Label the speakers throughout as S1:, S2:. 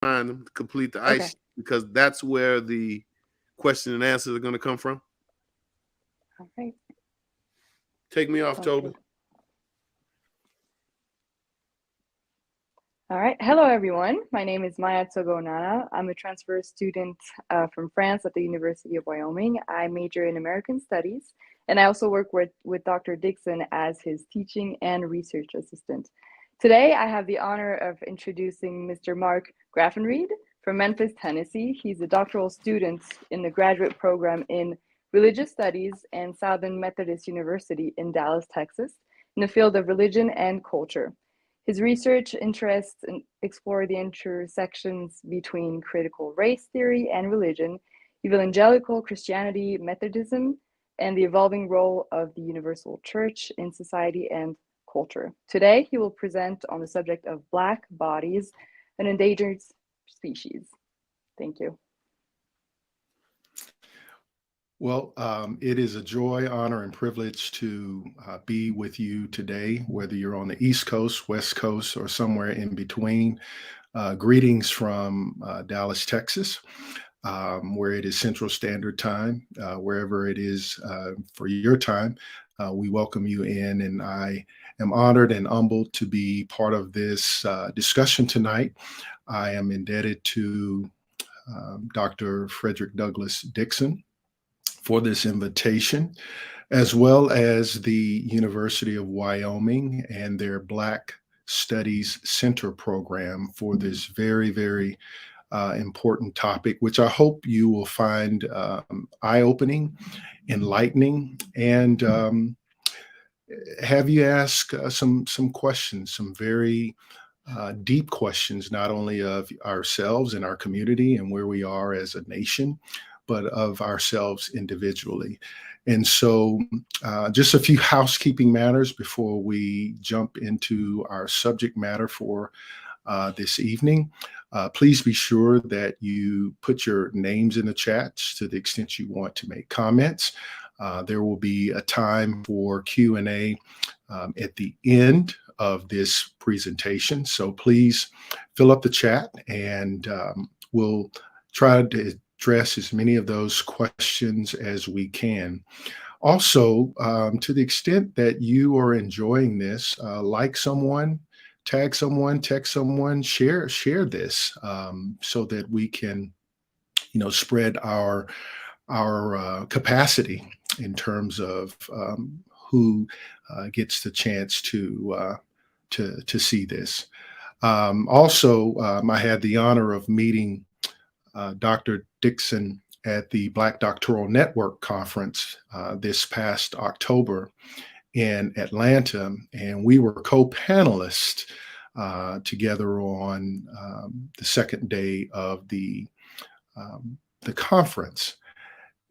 S1: them to complete the
S2: Okay.
S1: ice because that's where the question and answers are going to come from.
S2: All right.
S1: Take me off,
S2: Sounds
S1: Toby.
S2: good. All right. Hello, everyone. My name is Maya Togonana. I'm a transfer student from France at the University of Wyoming. I major in American Studies, and I also work with Dr. Dixon as his teaching and research assistant. Today, I have the honor of introducing Mr. Mark Grafenreed from Memphis, Tennessee. He's a doctoral student in the graduate program in Religious Studies and Southern Methodist University in Dallas, Texas, in the field of religion and culture. His research interests explore the intersections between critical race theory and religion, evangelical Christianity, Methodism, and the evolving role of the universal church in society and culture. Today, he will present on the subject of Black bodies, an endangered species. Thank you.
S3: Well, it is a joy, honor, and privilege to be with you today, whether you're on the East Coast, West Coast, or somewhere in between. Greetings from Dallas, Texas, where it is Central Standard Time. Wherever it is for your time, we welcome you in, and I am honored and humbled to be part of this discussion tonight. I am indebted to Dr. Frederick Douglass Dixon for this invitation, as well as the University of Wyoming and their Black Studies Center program for this very, very important topic, which I hope you will find eye-opening, enlightening, and have you ask some questions, some very deep questions, not only of ourselves and our community and where we are as a nation, but of ourselves individually. And so, just a few housekeeping matters before we jump into our subject matter for this evening. Please be sure that you put your names in the chats to the extent you want to make comments. There will be a time for Q&A at the end of this presentation. So please fill up the chat and we'll try to address as many of those questions as we can. Also, to the extent that you are enjoying this, like someone, tag someone, text someone, share this so that we can, spread our capacity in terms of who gets the chance to see this. I had the honor of meeting Dr. Dixon at the Black Doctoral Network Conference this past October in Atlanta, and we were co-panelists together on the second day of the conference.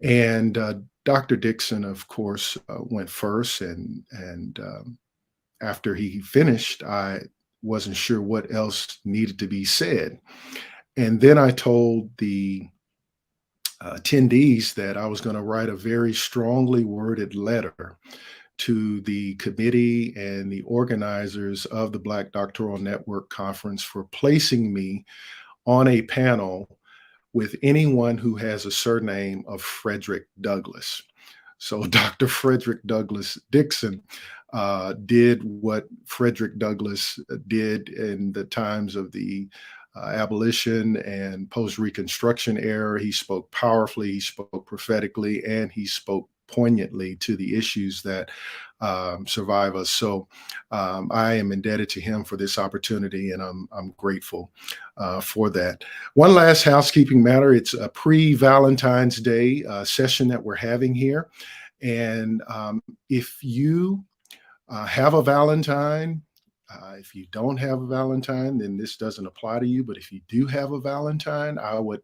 S3: And Dr. Dixon, of course, went first, and after he finished, I wasn't sure what else needed to be said. And then I told the attendees that I was going to write a very strongly worded letter to the committee and the organizers of the Black Doctoral Network Conference for placing me on a panel with anyone who has a surname of Frederick Douglass. So Dr. Frederick Douglass Dixon did what Frederick Douglass did in the times of the abolition and post-Reconstruction era. He spoke powerfully, he spoke prophetically, and he spoke poignantly to the issues that survive us. So I am indebted to him for this opportunity, and I'm grateful for that. One last housekeeping matter. It's a pre-Valentine's Day session that we're having here. And if you have a Valentine, if you don't have a Valentine, then this doesn't apply to you. But if you do have a Valentine, I would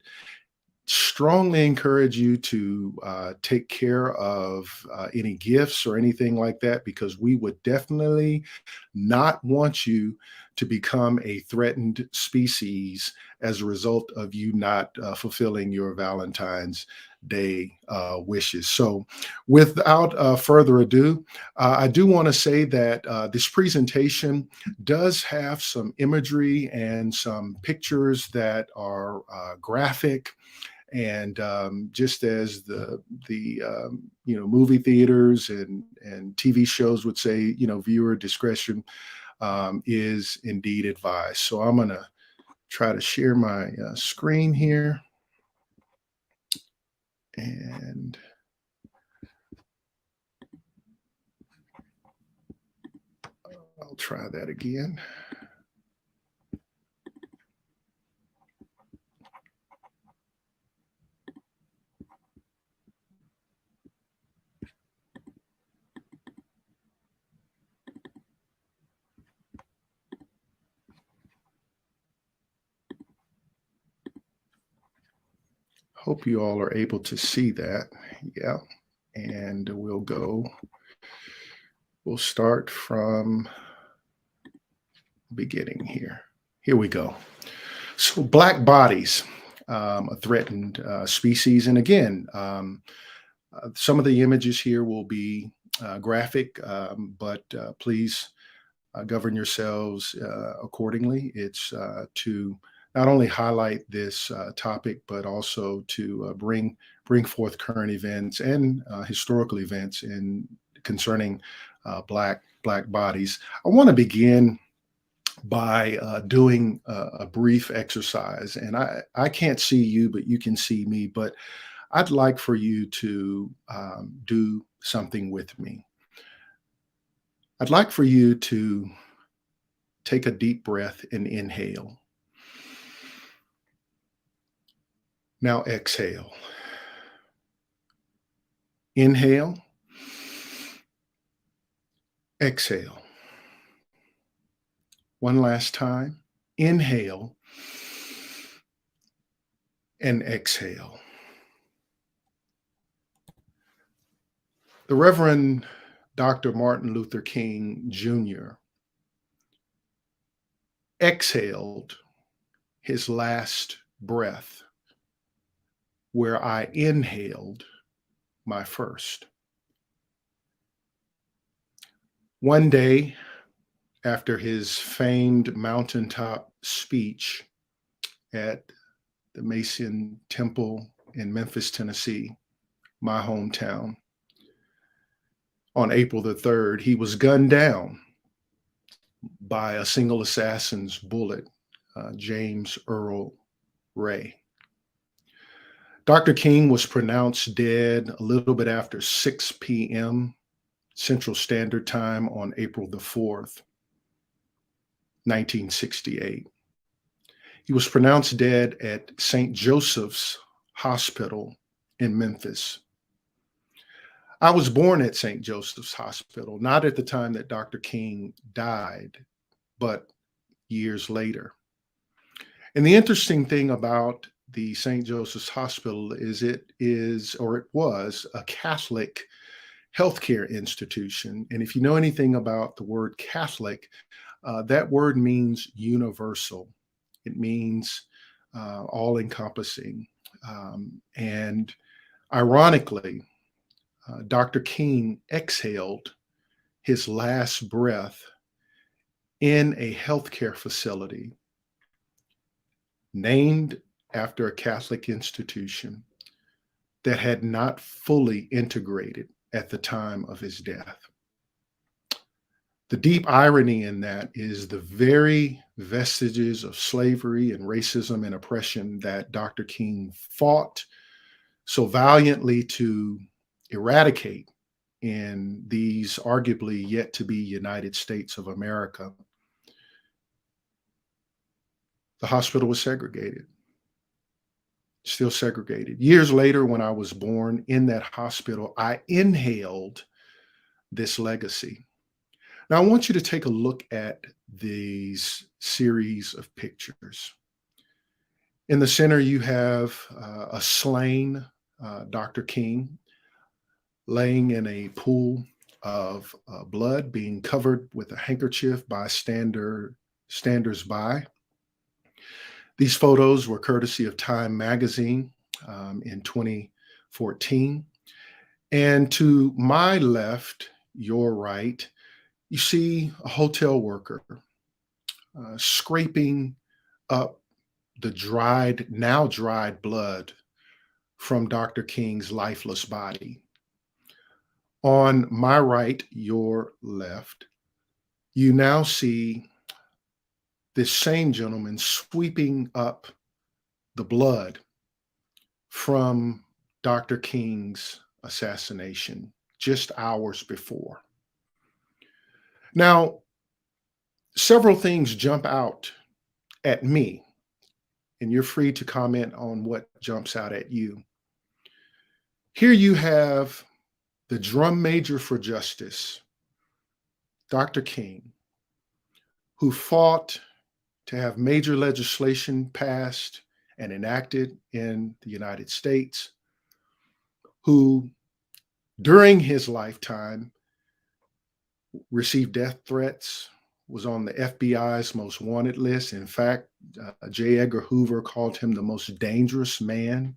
S3: strongly encourage you to take care of any gifts or anything like that, because we would definitely not want you to become a threatened species as a result of you not fulfilling your Valentine's Day wishes. So without further ado, I do want to say that this presentation does have some imagery and some pictures that are graphic. And just as the movie theaters and TV shows would say, viewer discretion is indeed advised. So I'm going to try to share my screen here. And I'll try that again. Hope you all are able to see that. Yeah. And we'll start from the beginning here. Here we go. So black bodies, a threatened species. And again, some of the images here will be graphic, but please govern yourselves accordingly. It's to not only highlight this topic, but also to bring forth current events and historical events concerning black bodies. I want to begin by doing a brief exercise, and I can't see you, but you can see me. But I'd like for you to do something with me. I'd like for you to take a deep breath and inhale. Now exhale. Inhale. Exhale. One last time. Inhale and exhale. The Reverend Dr. Martin Luther King Jr. exhaled his last breath where I inhaled my first. One day, after his famed mountaintop speech at the Mason Temple in Memphis, Tennessee, my hometown, on April the 3rd, he was gunned down by a single assassin's bullet, James Earl Ray. Dr. King was pronounced dead a little bit after 6 p.m. Central Standard Time on April the 4th, 1968. He was pronounced dead at St. Joseph's Hospital in Memphis. I was born at St. Joseph's Hospital, not at the time that Dr. King died, but years later. And the interesting thing about the St. Joseph's Hospital is it was a Catholic healthcare institution. And if you know anything about the word Catholic, that word means universal. It means all-encompassing. And ironically, Dr. King exhaled his last breath in a healthcare facility named after a Catholic institution that had not fully integrated at the time of his death. The deep irony in that is the very vestiges of slavery and racism and oppression that Dr. King fought so valiantly to eradicate in these arguably yet to be United States of America. The hospital was segregated, still segregated. Years later, when I was born in that hospital, I inhaled this legacy. Now, I want you to take a look at these series of pictures. In the center, you have a slain Dr. King laying in a pool of blood, being covered with a handkerchief. Bystander standers-by. These photos were courtesy of Time magazine in 2014. And to my left, your right, you see a hotel worker scraping up the now dried blood from Dr. King's lifeless body. On my right, your left, you now see this same gentleman sweeping up the blood from Dr. King's assassination just hours before. Now, several things jump out at me, and you're free to comment on what jumps out at you. Here you have the drum major for justice, Dr. King, who fought to have major legislation passed and enacted in the United States, who during his lifetime received death threats, was on the FBI's most wanted list. In fact, J. Edgar Hoover called him the most dangerous man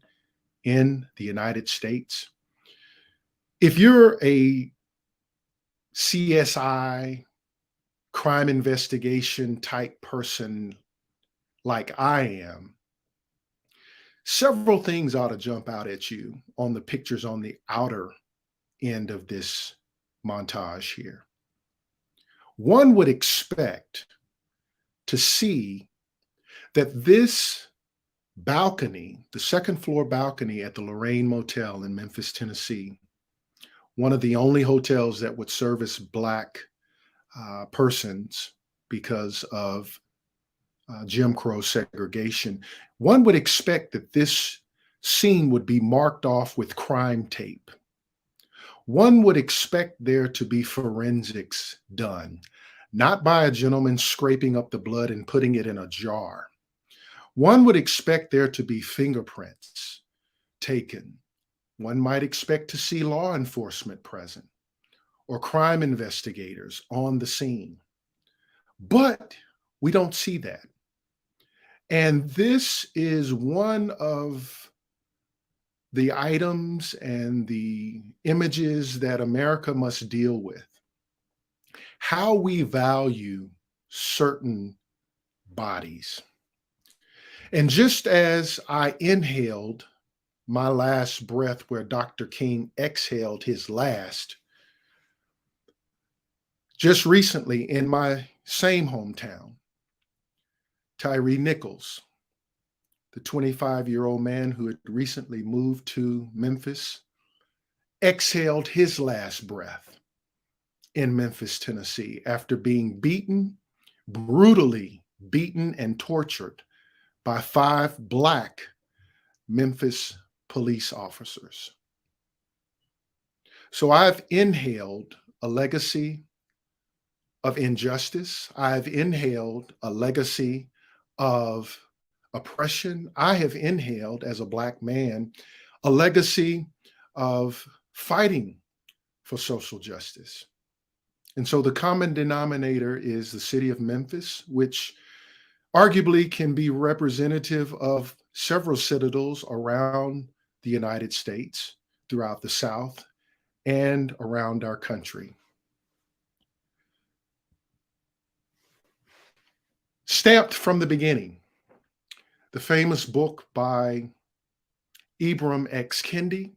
S3: in the United States. If you're a CSI crime investigation type person like I am, several things ought to jump out at you on the pictures on the outer end of this montage here. One would expect to see that this balcony, the second floor balcony at the Lorraine Motel in Memphis, Tennessee, one of the only hotels that would service Black persons because of Jim Crow segregation, one would expect that this scene would be marked off with crime tape. One would expect there to be forensics done, not by a gentleman scraping up the blood and putting it in a jar. One would expect there to be fingerprints taken. One might expect to see law enforcement present or crime investigators on the scene. But we don't see that. And this is one of the items and the images that America must deal with. How we value certain bodies. And just as I inhaled my last breath where Dr. King exhaled his last, just recently in my same hometown, Tyree Nichols, the 25-year-old man who had recently moved to Memphis, exhaled his last breath in Memphis, Tennessee, after being brutally beaten and tortured by 5 Black Memphis police officers. So I've inhaled a legacy of injustice. I've inhaled a legacy of oppression. I have inhaled, as a Black man, a legacy of fighting for social justice. And so the common denominator is the city of Memphis, which arguably can be representative of several citadels around the United States, throughout the South, and around our country. Stamped from the Beginning, the famous book by Ibram X. Kendi.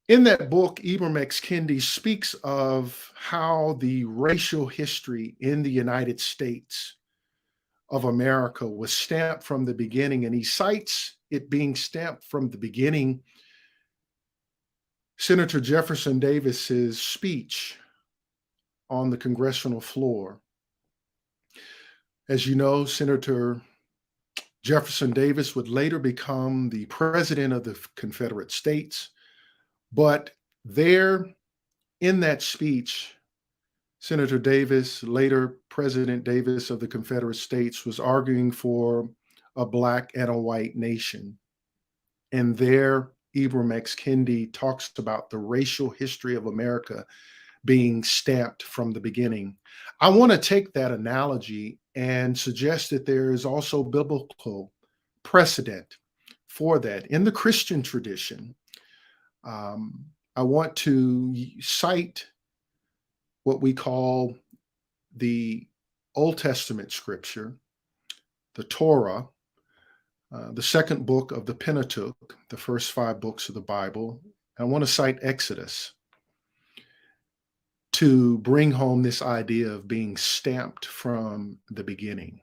S3: In that book, Ibram X. Kendi speaks of how the racial history in the United States of America was stamped from the beginning, and he cites it being stamped from the beginning Senator Jefferson Davis's speech on the congressional floor. As you know, Senator Jefferson Davis would later become the president of the Confederate States, but there in that speech, Senator Davis, later President Davis of the Confederate States, was arguing for a Black and a white nation. And there, Ibram X. Kendi talks about the racial history of America being stamped from the beginning. I want to take that analogy and suggest that there is also biblical precedent for that. In the Christian tradition, I want to cite what we call the Old Testament scripture, the Torah, the second book of the Pentateuch, the first 5 books of the Bible. I want to cite Exodus to bring home this idea of being stamped from the beginning.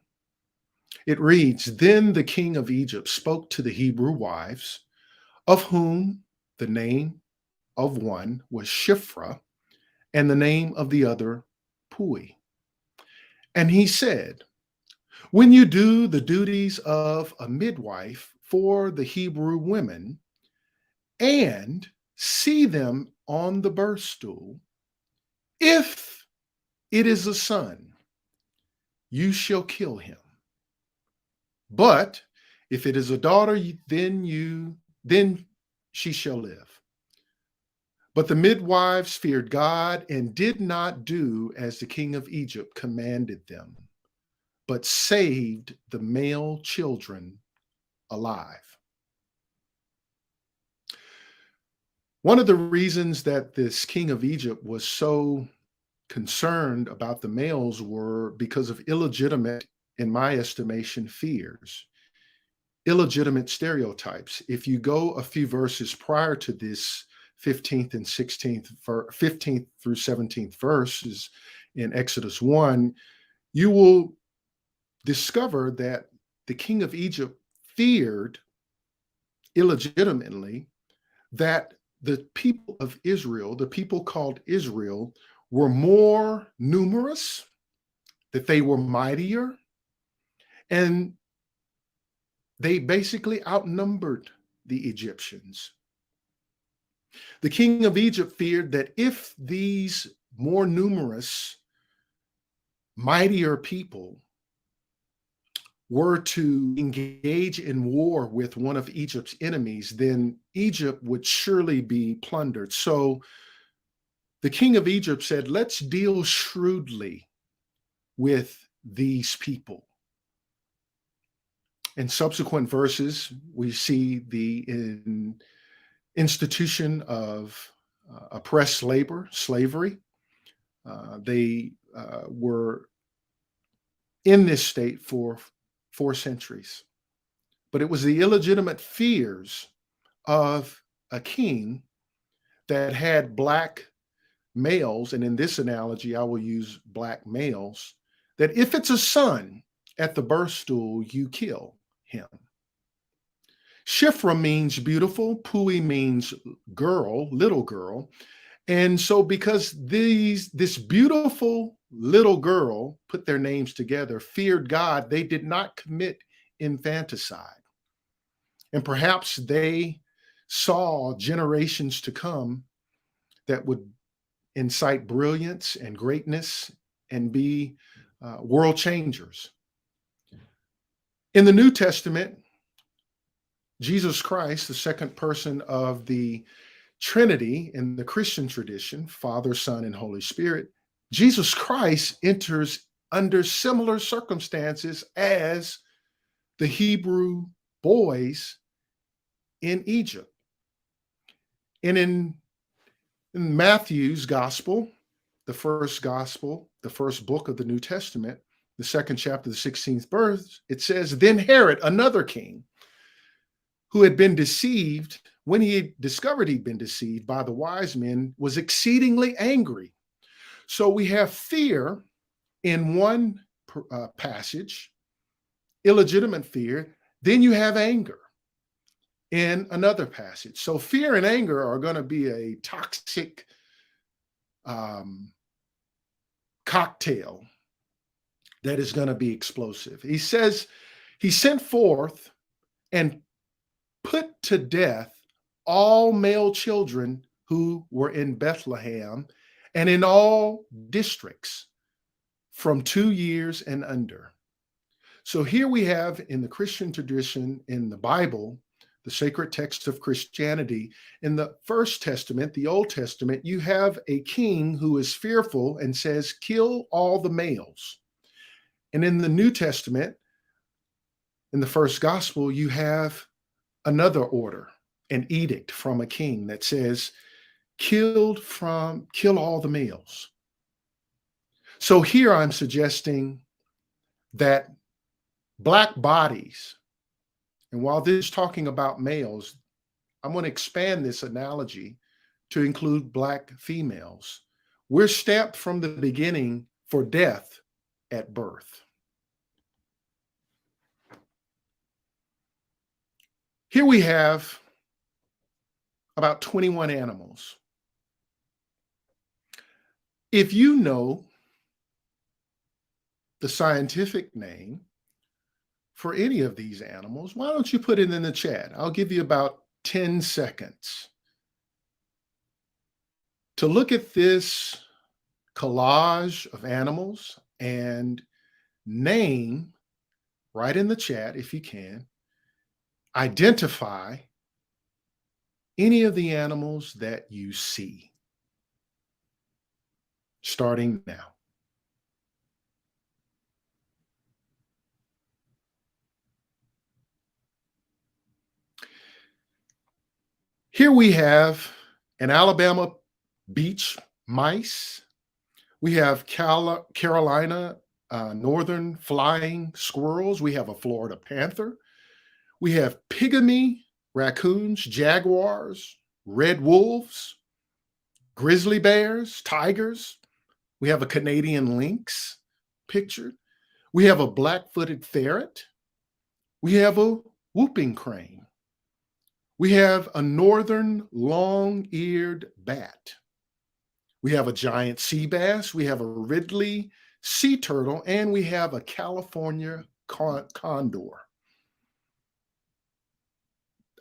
S3: It reads, "Then the king of Egypt spoke to the Hebrew wives, of whom the name of one was Shiphrah, and the name of the other Pui. And he said, when you do the duties of a midwife for the Hebrew women and see them on the birth stool, if it is a son, you shall kill him. But if it is a daughter, then she shall live. But the midwives feared God and did not do as the king of Egypt commanded them, but saved the male children alive." One of the reasons that this king of Egypt was so concerned about the males were because of illegitimate, in my estimation, fears, illegitimate stereotypes. If you go a few verses prior to this 15th and 16th, 15th through 17th verses in Exodus 1, you will discover that the king of Egypt feared illegitimately that the people of Israel, the people called Israel, were more numerous, that they were mightier, and they basically outnumbered the Egyptians. The king of Egypt feared that if these more numerous, mightier people were to engage in war with one of Egypt's enemies, then Egypt would surely be plundered. So the king of Egypt said, let's deal shrewdly with these people. In subsequent verses, we see the institution of oppressed labor, slavery. They were in this state for 4 centuries. But it was the illegitimate fears of a king that had black males, and in this analogy, I will use black males, that if it's a son at the birth stool, you kill him. Shiphrah means beautiful, Pui means girl, little girl. And so because this beautiful little girl put their names together, feared God, they did not commit infanticide. And perhaps they saw generations to come that would incite brilliance and greatness and be world changers. In the New Testament, Jesus Christ, the second person of the Trinity in the Christian tradition, Father, Son, and Holy Spirit, Jesus Christ enters under similar circumstances as the Hebrew boys in Egypt. And in Matthew's gospel, the first book of the New Testament, the second chapter, the 16th verse, it says, then Herod, another king, who had been deceived, when he discovered he'd been deceived by the wise men, was exceedingly angry. So we have fear in one passage, illegitimate fear. Then you have anger in another passage. So fear and anger are going to be a toxic cocktail that is going to be explosive. He says he sent forth and put to death all male children who were in Bethlehem and in all districts from 2 years and under. So here we have in the Christian tradition, in the Bible, the sacred text of Christianity, in the First Testament, the Old Testament, you have a king who is fearful and says, kill all the males. And in the New Testament, in the first gospel, you have another order, an edict from a king that says, kill all the males. So here I'm suggesting that Black bodies, and while this is talking about males, I'm going to expand this analogy to include Black females. We're stamped from the beginning for death at birth. Here we have about 21 animals. If you know the scientific name for any of these animals, why don't you put it in the chat? I'll give you about 10 seconds to look at this collage of animals and name, right in the chat if you can, identify any of the animals that you see. Starting now. Here we have an Alabama beach mice. We have Carolina northern flying squirrels. We have a Florida panther. We have pygmy raccoons, jaguars, red wolves, grizzly bears, tigers. We have a Canadian lynx pictured. We have a black-footed ferret. We have a whooping crane. We have a northern long-eared bat. We have a giant sea bass. We have a Ridley sea turtle, and we have a California condor.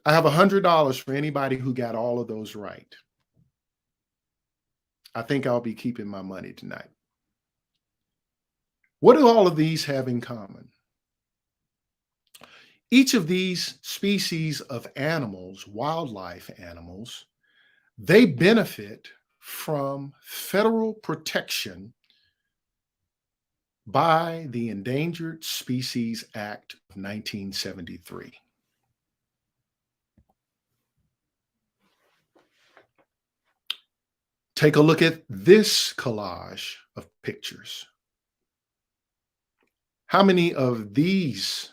S3: I have $100 for anybody who got all of those right. I think I'll be keeping my money tonight. What do all of these have in common? Each of these species of animals, wildlife animals, they benefit from federal protection by the Endangered Species Act of 1973. Take a look at this collage of pictures. How many of these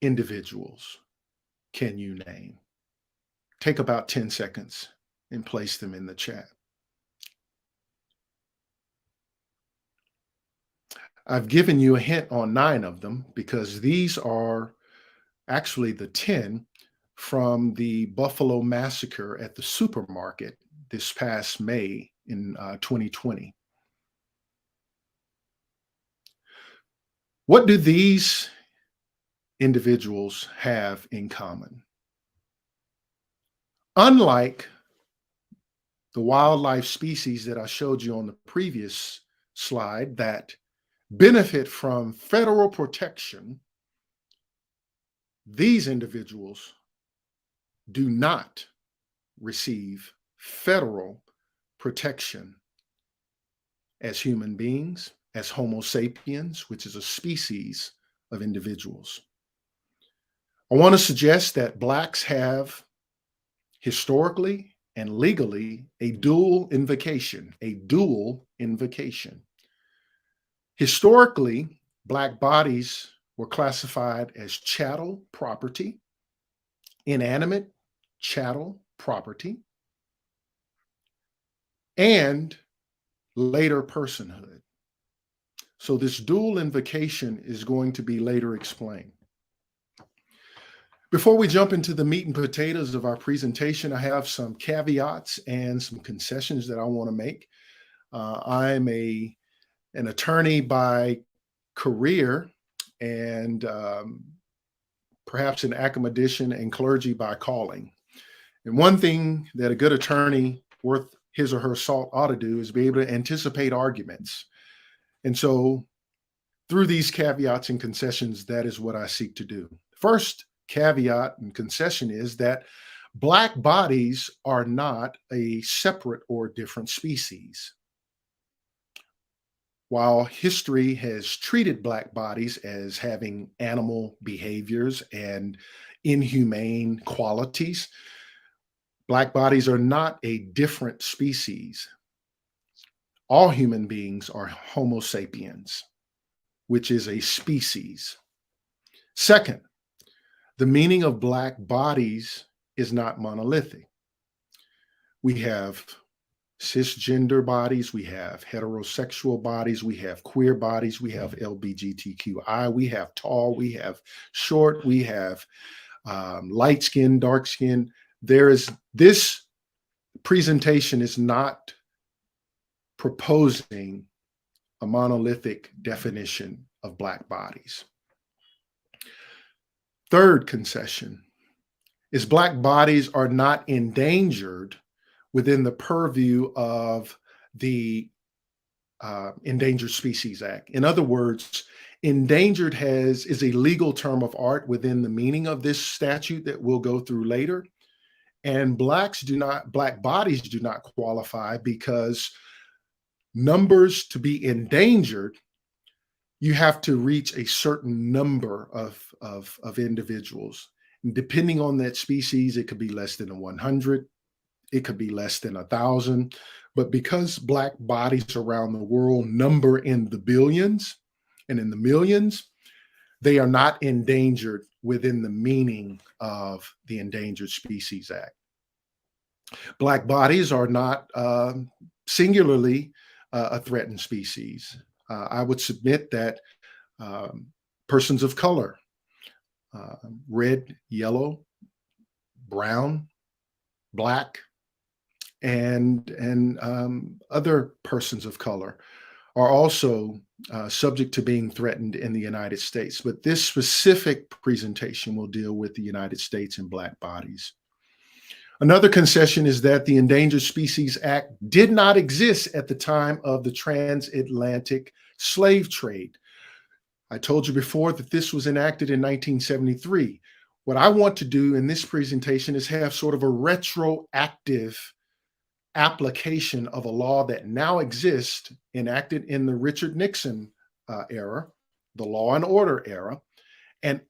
S3: individuals can you name? Take about 10 seconds and place them in the chat. I've given you a hint on 9 of them because these are actually the 10 from the Buffalo massacre at the supermarket this past May in 2020. What do these individuals have in common? Unlike the wildlife species that I showed you on the previous slide that benefit from federal protection, these individuals do not receive federal protection as human beings, as Homo sapiens, which is a species of individuals. I want to suggest that Blacks have historically and legally a dual invocation. Historically, Black bodies were classified as chattel property, inanimate chattel property, and later personhood. So this dual invocation is going to be later explained. Before we jump into the meat and potatoes of our presentation, I have some caveats and some concessions that I want to make. I'm an attorney by career and perhaps an academician and clergy by calling. And one thing that a good attorney worth his or her salt ought to do is be able to anticipate arguments. And so through these caveats and concessions, that is what I seek to do. First caveat and concession is that Black bodies are not a separate or different species. While history has treated Black bodies as having animal behaviors and inhumane qualities, Black bodies are not a different species. All human beings are Homo sapiens, which is a species. Second, the meaning of Black bodies is not monolithic. We have cisgender bodies, we have heterosexual bodies, we have queer bodies, we have LGBTQI, we have tall, we have short, we have light skin, dark skin. This presentation is not proposing a monolithic definition of Black bodies. Third concession is Black bodies are not endangered within the purview of the Endangered Species Act. In other words, endangered is a legal term of art within the meaning of this statute that we'll go through later. And Black bodies do not qualify because numbers to be endangered, you have to reach a certain number of individuals. And depending on that species, it could be less than 100. It could be less than 1,000, but because Black bodies around the world number in the billions and in the millions, they are not endangered within the meaning of the Endangered Species Act. Black bodies are not singularly a threatened species. I would submit that persons of color, red, yellow, brown, Black, and other persons of color are also subject to being threatened in the United States. But this specific presentation will deal with the United States and Black bodies. Another concession is that the Endangered Species Act did not exist at the time of the transatlantic slave trade. I told you before that this was enacted in 1973. What I want to do in this presentation is have sort of a retroactive application of a law that now exists, enacted in the Richard Nixon era, the Law and Order era, and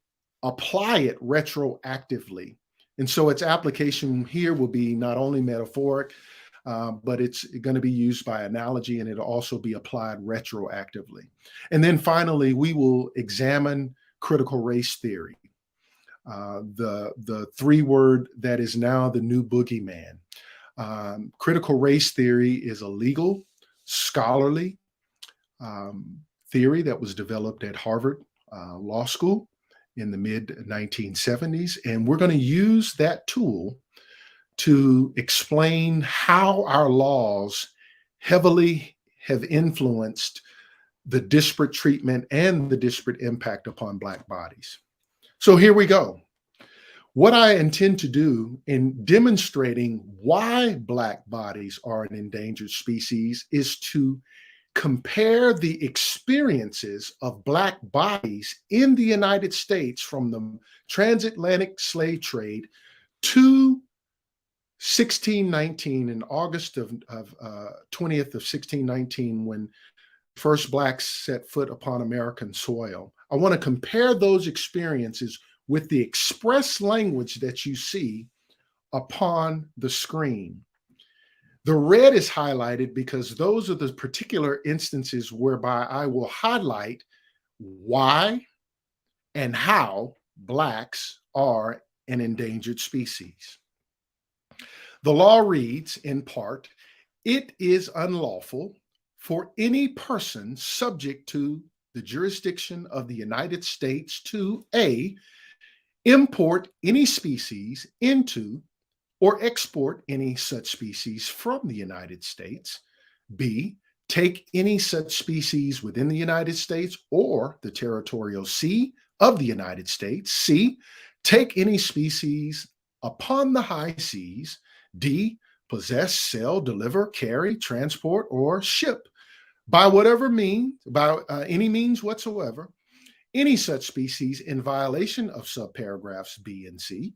S3: apply it retroactively. And so its application here will be not only metaphoric, but it's going to be used by analogy, and it'll also be applied retroactively. And then finally, we will examine critical race theory, the three-word that is now the new boogeyman. Critical race theory is a legal, scholarly theory that was developed at Harvard Law School in the mid-1970s. And we're going to use that tool to explain how our laws heavily have influenced the disparate treatment and the disparate impact upon Black bodies. So here we go. What I intend to do in demonstrating why Black bodies are an endangered species is to compare the experiences of Black bodies in the United States from the transatlantic slave trade to 1619, in August of 20th of 1619, when first Blacks set foot upon American soil. I want to compare those experiences with the express language that you see upon the screen. The red is highlighted because those are the particular instances whereby I will highlight why and how Blacks are an endangered species. The law reads, in part, it is unlawful for any person subject to the jurisdiction of the United States to A, import any species into or export any such species from the United States, B, take any such species within the United States or the territorial sea of the United States, C, take any species upon the high seas, D, possess, sell, deliver, carry, transport, or ship by whatever means, by any means whatsoever, any such species in violation of subparagraphs B and C.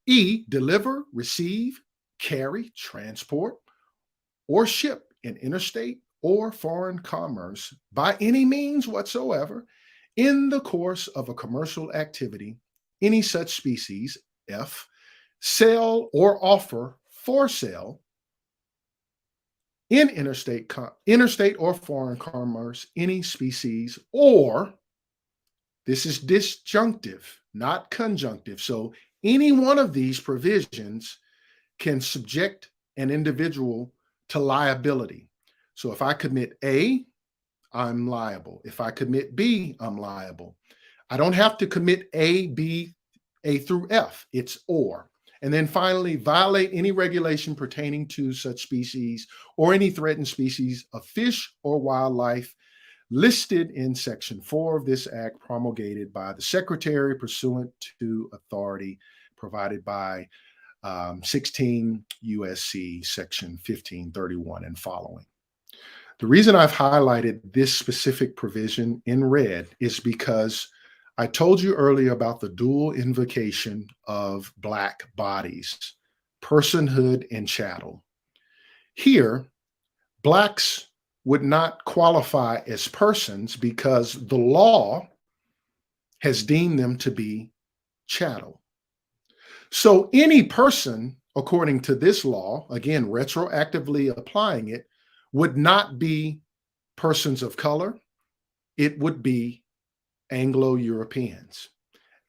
S3: E, deliver, receive, carry, transport, or ship in interstate or foreign commerce by any means whatsoever in the course of a commercial activity, any such species, F, sell or offer for sale in interstate or foreign commerce, any species, or this is disjunctive, not conjunctive. So any one of these provisions can subject an individual to liability. So if I commit A, I'm liable. If I commit B, I'm liable. I don't have to commit A, B, A through F. It's or. And then finally, violate any regulation pertaining to such species or any threatened species of fish or wildlife listed in Section 4 of this Act, promulgated by the Secretary pursuant to authority provided by 16 USC Section 1531 and following. The reason I've highlighted this specific provision in red is because I told you earlier about the dual invocation of Black bodies, personhood and chattel. Here, Blacks would not qualify as persons because the law has deemed them to be chattel. So any person, according to this law, again, retroactively applying it, would not be persons of color. It would be Anglo-Europeans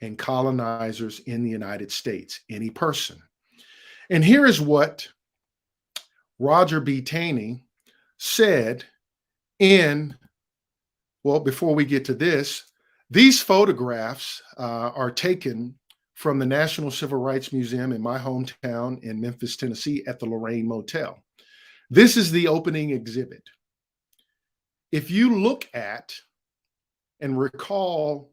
S3: and colonizers in the United States, any person. And here is what Roger B. Taney said before we get to this, these photographs are taken from the National Civil Rights Museum in my hometown in Memphis, Tennessee at the Lorraine Motel. This is the opening exhibit. If you look at and recall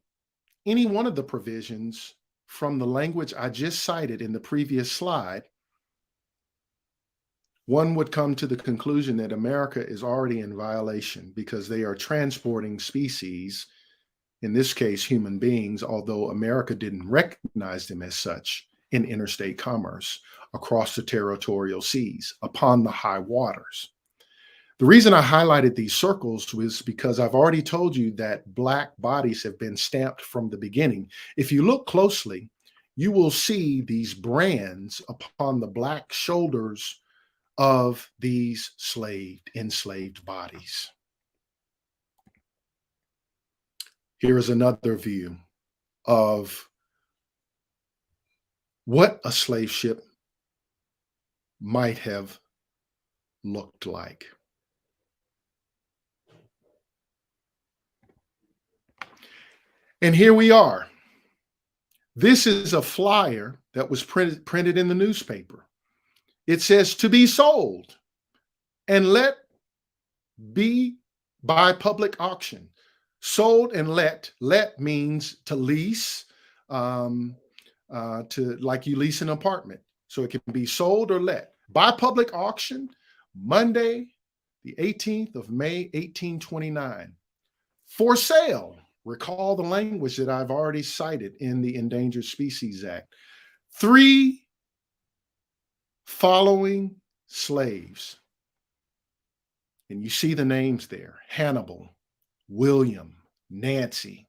S3: any one of the provisions from the language I just cited in the previous slide, one would come to the conclusion that America is already in violation because they are transporting species, in this case, human beings, although America didn't recognize them as such, in interstate commerce across the territorial seas upon the high waters. The reason I highlighted these circles was because I've already told you that Black bodies have been stamped from the beginning. If you look closely, you will see these brands upon the Black shoulders of these enslaved bodies. Here is another view of what a slave ship might have looked like. And here we are. This is a flyer that was printed in the newspaper. It says to be sold and let be by public auction. Sold and let. Let means to lease, to like you lease an apartment. So it can be sold or let. By public auction, Monday, the 18th of May, 1829. For sale. Recall the language that I've already cited in the Endangered Species Act. 3 following slaves. And you see the names there: Hannibal, William, Nancy.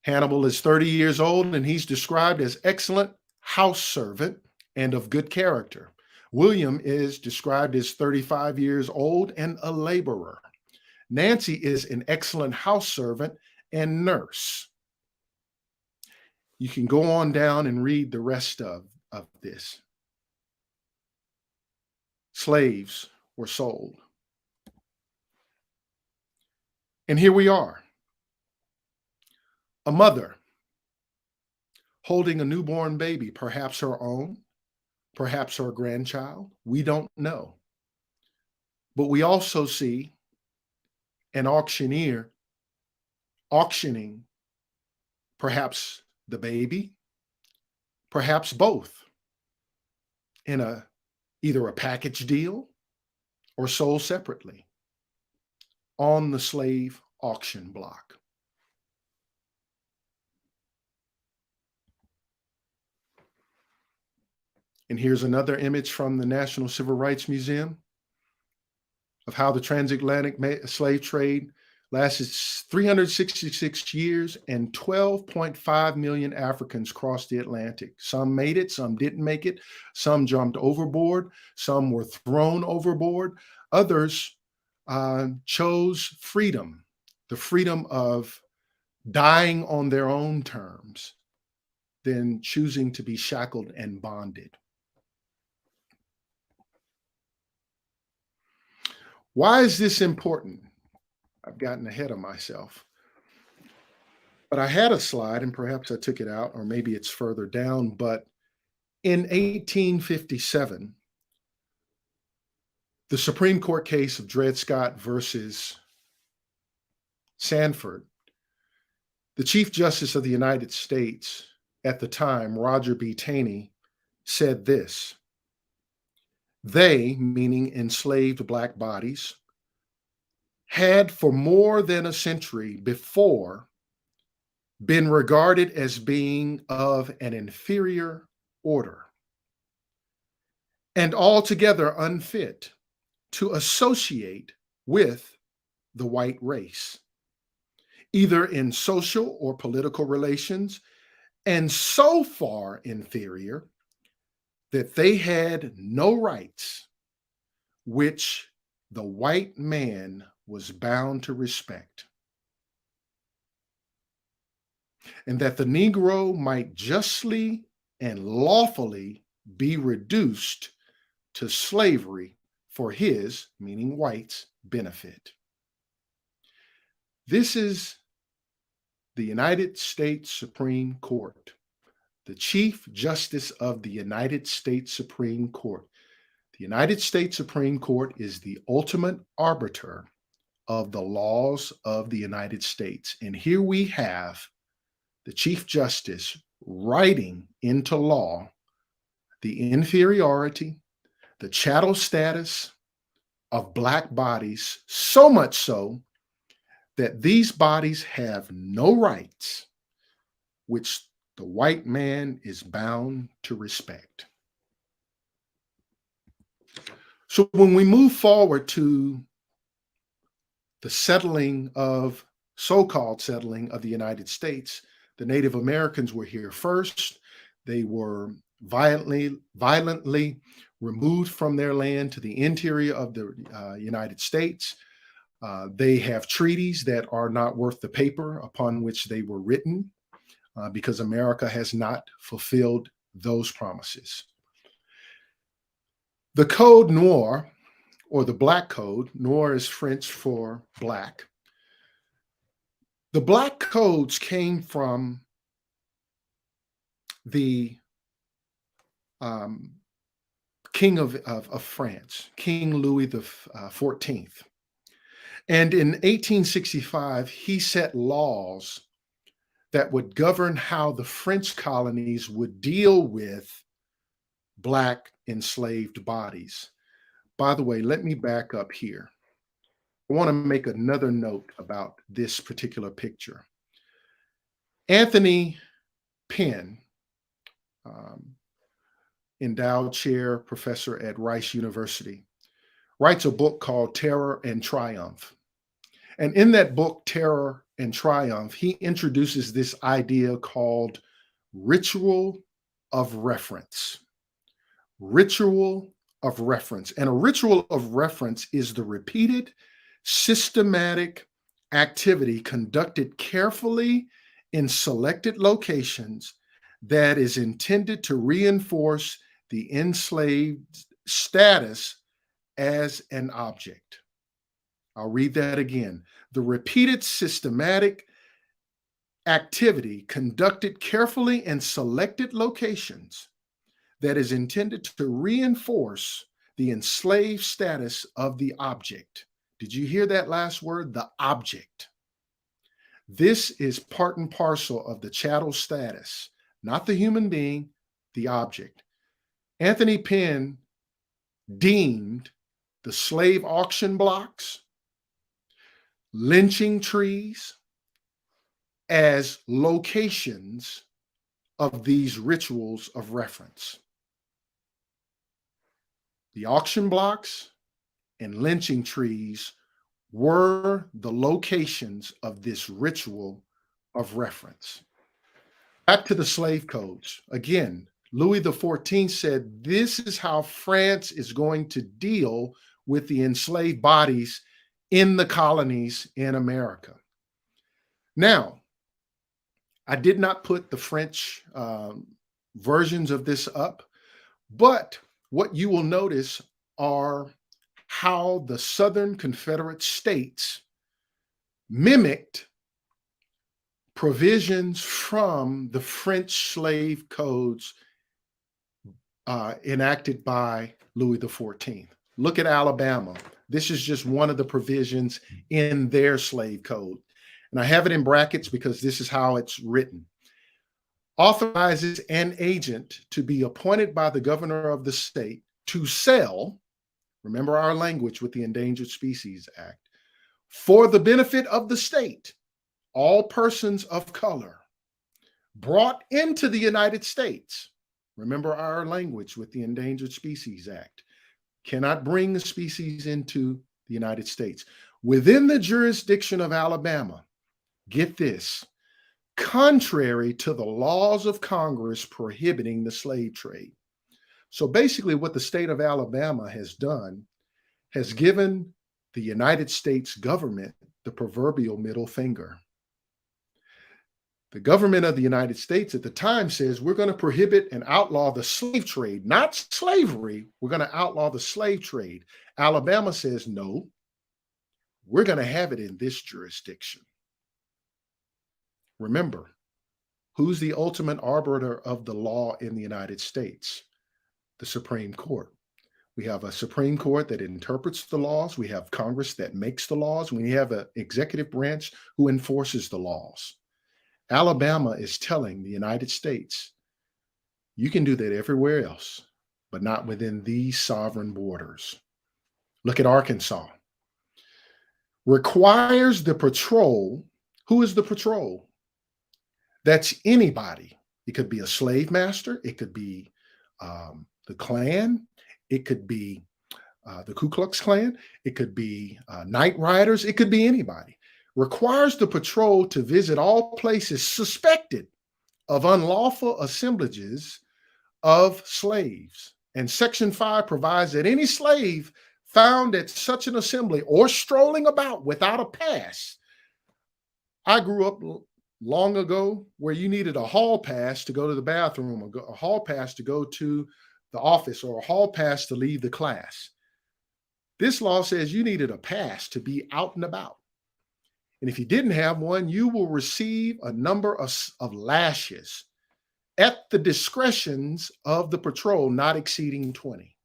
S3: Hannibal is 30 years old and he's described as excellent house servant and of good character. William is described as 35 years old and a laborer. Nancy is an excellent house servant and nurse. You can go on down and read the rest of this. Slaves were sold. And here we are. A mother holding a newborn baby, perhaps her own, perhaps her grandchild. We don't know. But we also see an auctioneer auctioning perhaps the baby, perhaps both, in either a package deal or sold separately on the slave auction block. And here's another image from the National Civil Rights Museum. of how the transatlantic slave trade lasted 366 years and 12.5 million Africans crossed the Atlantic. Some made it, some didn't make it, some jumped overboard, some were thrown overboard, others chose freedom, the freedom of dying on their own terms, than choosing to be shackled and bonded. Why is this important? I've gotten ahead of myself. But I had a slide, and perhaps I took it out, or maybe it's further down. But in 1857, the Supreme Court case of Dred Scott versus Sanford, the Chief Justice of the United States at the time, Roger B. Taney, said this: they, meaning enslaved Black bodies, had for more than a century before been regarded as being of an inferior order and altogether unfit to associate with the white race, either in social or political relations, and so far inferior that they had no rights which the white man was bound to respect, and that the Negro might justly and lawfully be reduced to slavery for his, meaning whites, benefit. This is the United States Supreme Court, the Chief Justice of the United States Supreme Court. The United States Supreme Court is the ultimate arbiter of the laws of the United States. And here we have the Chief Justice writing into law the inferiority, the chattel status of Black bodies, so much so that these bodies have no rights which the white man is bound to respect. So when we move forward to the settling of, so-called settling of the United States, the Native Americans were here first. They were violently removed from their land to the interior of the United States. They have treaties that are not worth the paper upon which they were written, because America has not fulfilled those promises. The Code Noir, or the Black Code, Noir is French for black. The Black Codes came from the King of France, King Louis XIV. And in 1865, he set laws that would govern how the French colonies would deal with Black enslaved bodies. By the way, let me back up here. I want to make another note about this particular picture. Anthony Penn, endowed chair professor at Rice University, writes a book called Terror and Triumph. And in that book, Terror and Triumph, he introduces this idea called ritual of reference. Ritual of reference. And a ritual of reference is the repeated, systematic activity conducted carefully in selected locations that is intended to reinforce the enslaved status as an object. I'll read that again. The repeated systematic activity conducted carefully in selected locations that is intended to reinforce the enslaved status of the object. Did you hear that last word? The object. This is part and parcel of the chattel status, not the human being, the object. Anthony Penn deemed the slave auction blocks, lynching trees, as locations of these rituals of reference. The auction blocks and lynching trees were the locations of this ritual of reference. Back to the slave codes. Again, Louis XIV said this is how France is going to deal with the enslaved bodies in the colonies in America. Now, I did not put the French versions of this up, but what you will notice are how the Southern Confederate States mimicked provisions from the French slave codes enacted by Louis XIV. Look at Alabama. This is just one of the provisions in their slave code. And I have it in brackets because this is how it's written. Authorizes an agent to be appointed by the governor of the state to sell, remember our language with the Endangered Species Act, for the benefit of the state, all persons of color brought into the United States. Remember our language with the Endangered Species Act. Cannot bring the species into the United States. Within the jurisdiction of Alabama, get this, contrary to the laws of Congress prohibiting the slave trade. So basically what the state of Alabama has done has given the United States government the proverbial middle finger. The government of the United States at the time says we're going to prohibit and outlaw the slave trade, not slavery. We're going to outlaw the slave trade. Alabama says, no, we're going to have it in this jurisdiction. Remember, who's the ultimate arbiter of the law in the United States? The Supreme Court. We have a Supreme Court that interprets the laws. We have Congress that makes the laws. We have an executive branch who enforces the laws. Alabama is telling the United States, you can do that everywhere else, but not within these sovereign borders. Look at Arkansas. Requires the patrol. Who is the patrol? That's anybody. It could be a slave master. It could be the Klan. It could be the Ku Klux Klan. It could be night riders. It could be anybody. Requires the patrol to visit all places suspected of unlawful assemblages of slaves. And Section 5 provides that any slave found at such an assembly or strolling about without a pass. I grew up long ago where you needed a hall pass to go to the bathroom, or a hall pass to go to the office, or a hall pass to leave the class. This law says you needed a pass to be out and about. And if you didn't have one, you will receive a number of lashes at the discretions of the patrol, not exceeding 20.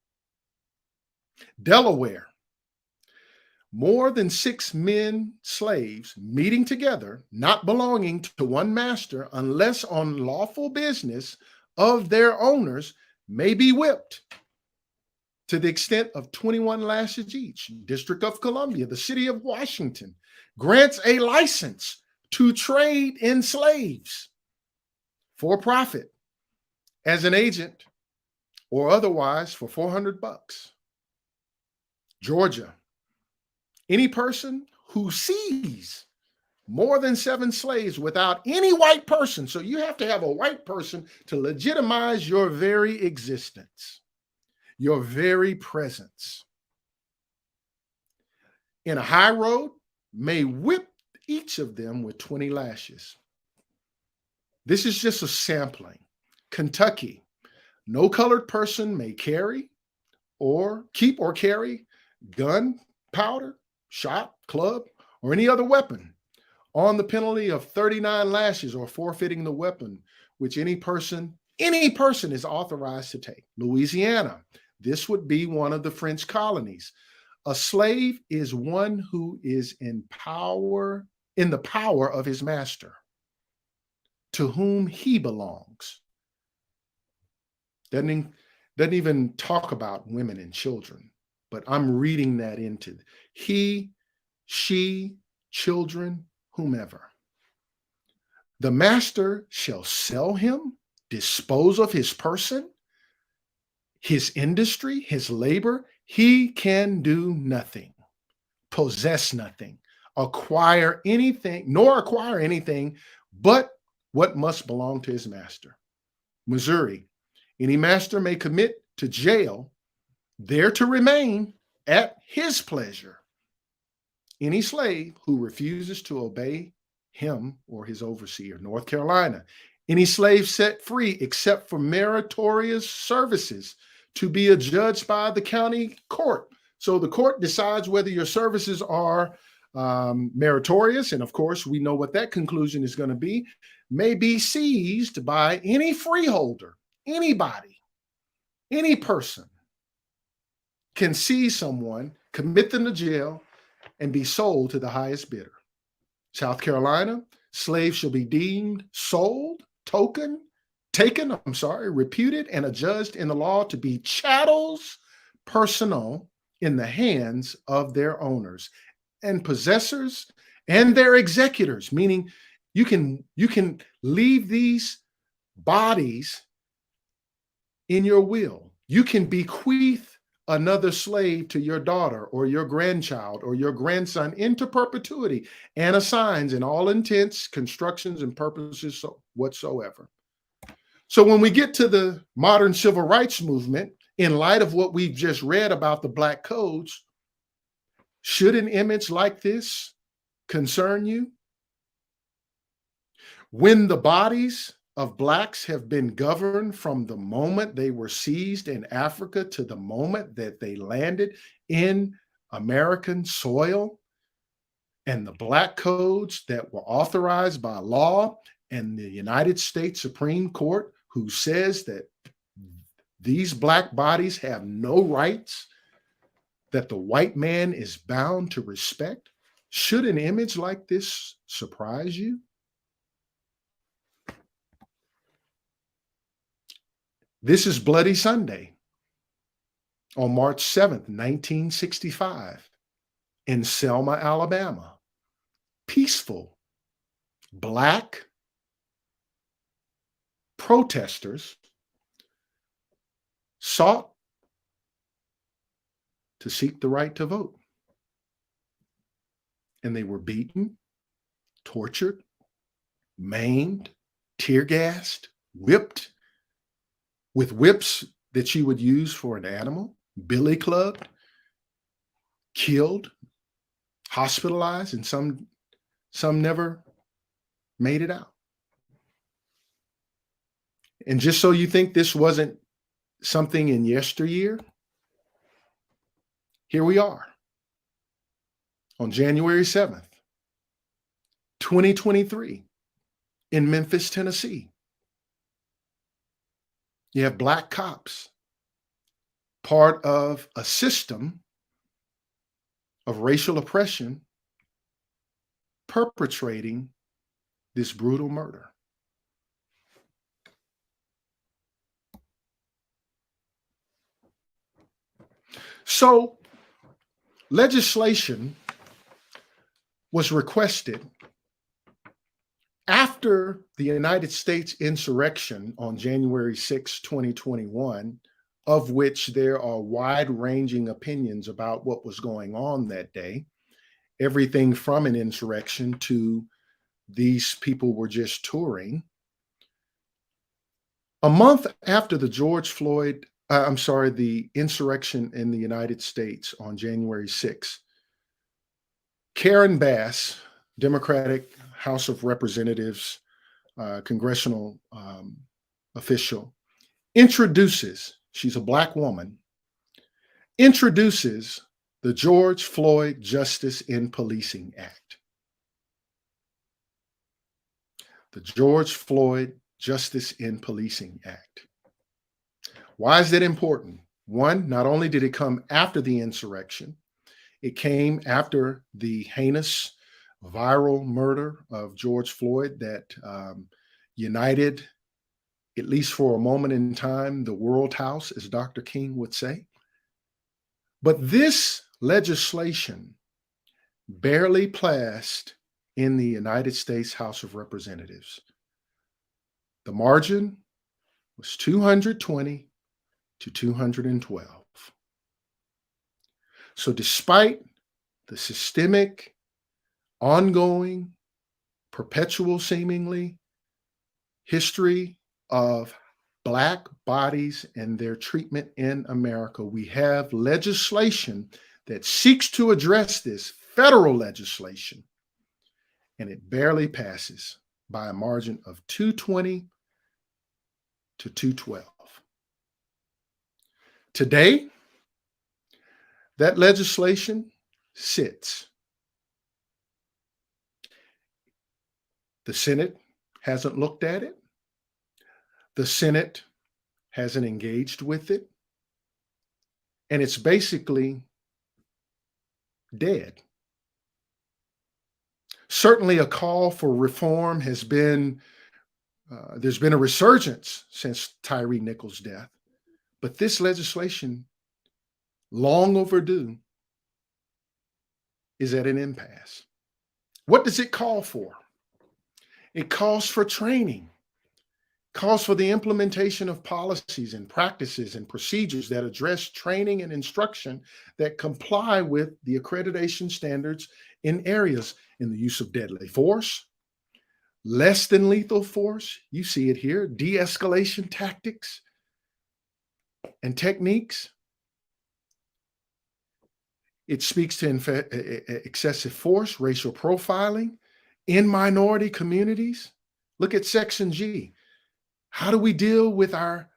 S3: Delaware, more than 6 men, slaves, meeting together, not belonging to one master, unless on lawful business of their owners, may be whipped to the extent of 21 lashes each. District of Columbia, the city of Washington, grants a license to trade in slaves for profit as an agent or otherwise for $400. Georgia, any person who sees more than 7 slaves without any white person, so you have to have a white person to legitimize your very existence, your very presence, in a high road, may whip each of them with 20 lashes. This is just a sampling. Kentucky, no colored person may carry or keep or carry gun, powder, shot, club, or any other weapon on the penalty of 39 lashes or forfeiting the weapon, which any person is authorized to take. Louisiana, this would be one of the French colonies. A slave is one who is in the power of his master, to whom he belongs. Doesn't even talk about women and children, but I'm reading that into he, she, children, whomever. The master shall sell him, dispose of his person, his industry, his labor, He can do nothing, possess nothing, acquire anything, nor acquire anything but what must belong to his master. Missouri, any master may commit to jail, there to remain at his pleasure any slave who refuses to obey him or his overseer. North Carolina, any slave set free except for meritorious services to be adjudged by the county court. So the court decides whether your services are meritorious, and of course we know what that conclusion is going to be, may be seized by any freeholder. Anybody, any person can seize someone, commit them to jail, and be sold to the highest bidder. South Carolina, slaves shall be deemed sold, taken, reputed, and adjudged in the law to be chattels personal in the hands of their owners and possessors and their executors, meaning you can leave these bodies in your will. You can bequeath another slave to your daughter or your grandchild or your grandson into perpetuity and assigns in all intents, constructions, and purposes whatsoever. So when we get to the modern civil rights movement, in light of what we've just read about the Black codes, should an image like this concern you? When the bodies of Blacks have been governed from the moment they were seized in Africa to the moment that they landed in American soil, and the Black codes that were authorized by law and the United States Supreme Court, who says that these Black bodies have no rights that the white man is bound to respect, should an image like this surprise you? This is Bloody Sunday on March 7th, 1965, in Selma, Alabama. Peaceful Black protesters sought to seek the right to vote. And they were beaten, tortured, maimed, tear gassed, whipped, with whips that you would use for an animal, billy clubbed, killed, hospitalized, and some never made it out. And just so you think this wasn't something in yesteryear, here we are on January 7th, 2023, in Memphis, Tennessee. You have Black cops, part of a system of racial oppression, perpetrating this brutal murder. So, legislation was requested after the United States insurrection on January 6, 2021, of which there are wide-ranging opinions about what was going on that day, everything from an insurrection to these people were just touring. A month after the the insurrection in the United States on January 6, Karen Bass, Democratic House of Representatives, congressional official, she's a Black woman, introduces the George Floyd Justice in Policing Act. The George Floyd Justice in Policing Act. Why is that important? One, not only did it come after the insurrection, it came after the heinous viral murder of George Floyd that united, at least for a moment in time, the world house, as Dr. King would say. But this legislation barely passed in the United States House of Representatives. The margin was 220 to 212. So despite the systemic, ongoing, perpetual seemingly history of Black bodies and their treatment in America, we have legislation that seeks to address this, federal legislation, and it barely passes by a margin of 220 to 212. Today, that legislation sits. The Senate hasn't looked at it. The Senate hasn't engaged with it. And it's basically dead. Certainly a call for reform has been, there's been a resurgence since Tyree Nichols' death. But this legislation, long overdue, is at an impasse. What does it call for? It calls for training, calls for the implementation of policies and practices and procedures that address training and instruction that comply with the accreditation standards in areas in the use of deadly force, less than lethal force, you see it here, de-escalation tactics and techniques. It speaks to excessive force, racial profiling in minority communities. Look at Section G. How do we deal with our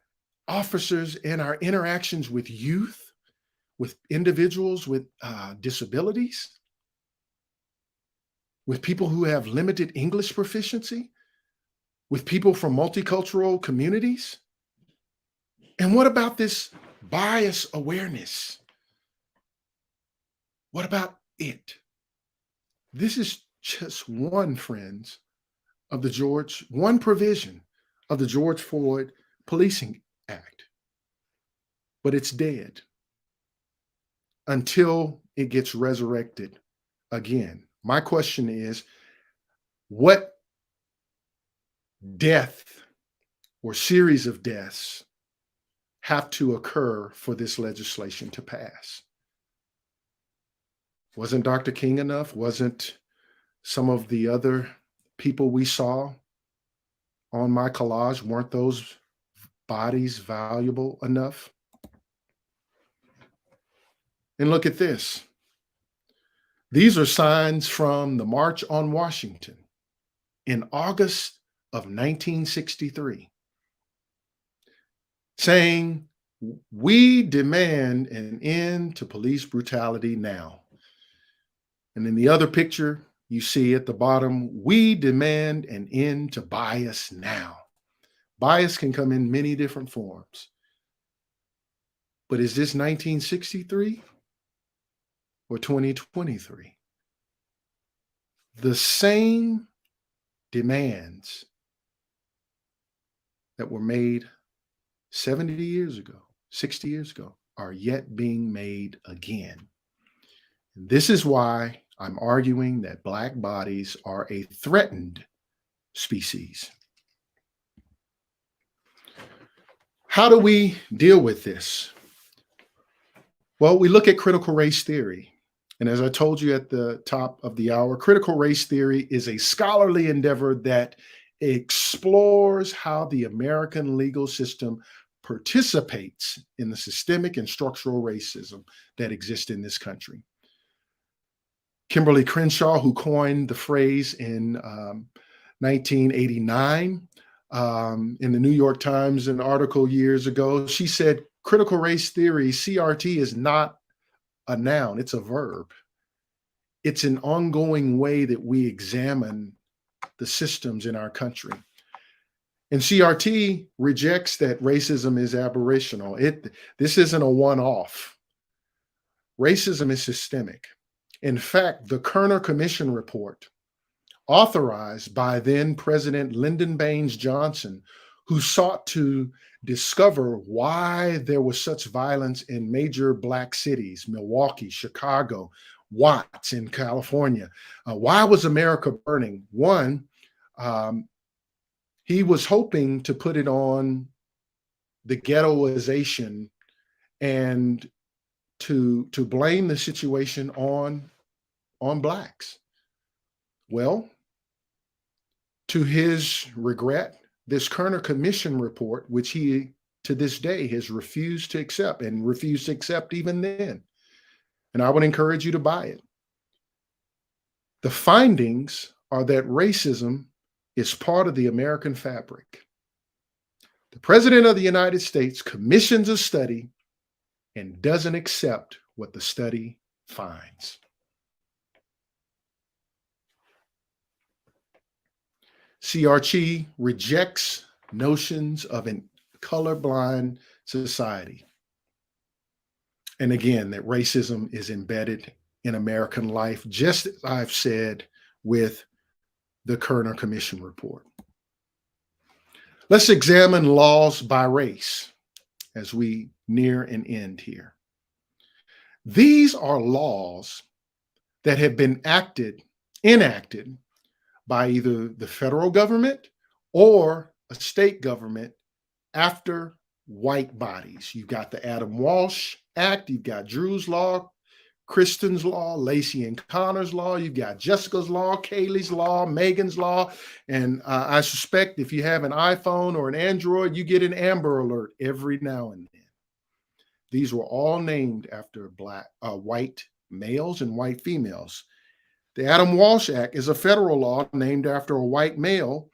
S3: officers and our interactions with youth, with individuals with disabilities, with people who have limited English proficiency, with people from multicultural communities? And what about this bias awareness? What about it? This is just one, friends, of one provision of the George Floyd Policing Act. But it's dead until it gets resurrected again. My question is, what death or series of deaths have to occur for this legislation to pass? Wasn't Dr. King enough? Wasn't some of the other people we saw on my collage, weren't those bodies valuable enough? And look at this. These are signs from the March on Washington in August of 1963, saying, "We demand an end to police brutality now." And in the other picture, you see at the bottom, "We demand an end to bias now." Bias can come in many different forms. But is this 1963 or 2023? The same demands that were made 70 years ago, 60 years ago, are yet being made again. And this is why I'm arguing that Black bodies are a threatened species. How do we deal with this? Well, we look at critical race theory. And as I told you at the top of the hour, critical race theory is a scholarly endeavor that explores how the American legal system participates in the systemic and structural racism that exists in this country. Kimberly Crenshaw, who coined the phrase in 1989 in the New York Times, an article years ago, she said, critical race theory, CRT, is not a noun, it's a verb. It's an ongoing way that we examine the systems in our country. And CRT rejects that racism is aberrational. This isn't a one-off. Racism is systemic. In fact, the Kerner Commission report, authorized by then President Lyndon Baines Johnson, who sought to discover why there was such violence in major Black cities, Milwaukee, Chicago, Watts in California. Why was America burning? One, he was hoping to put it on the ghettoization and to blame the situation on blacks. Well, to his regret, this Kerner Commission report, which he to this day has refused to accept and refused to accept even then, and I would encourage you to buy it. The findings are that racism is part of the American fabric. The President of the United States commissions a study and doesn't accept what the study finds. CRT rejects notions of a colorblind society. And again, that racism is embedded in American life, just as I've said with the Kerner Commission report. Let's examine laws by race as we near an end here. These are laws that have been enacted by either the federal government or a state government after white bodies. You've got the Adam Walsh Act, you've got Drew's Law, Kristen's Law, Lacey and Connor's Law, you've got Jessica's Law, Kaylee's Law, Megan's Law, and I suspect if you have an iPhone or an Android, you get an Amber Alert every now and then. These were all named after white males and white females. The Adam Walsh Act is a federal law named after a white male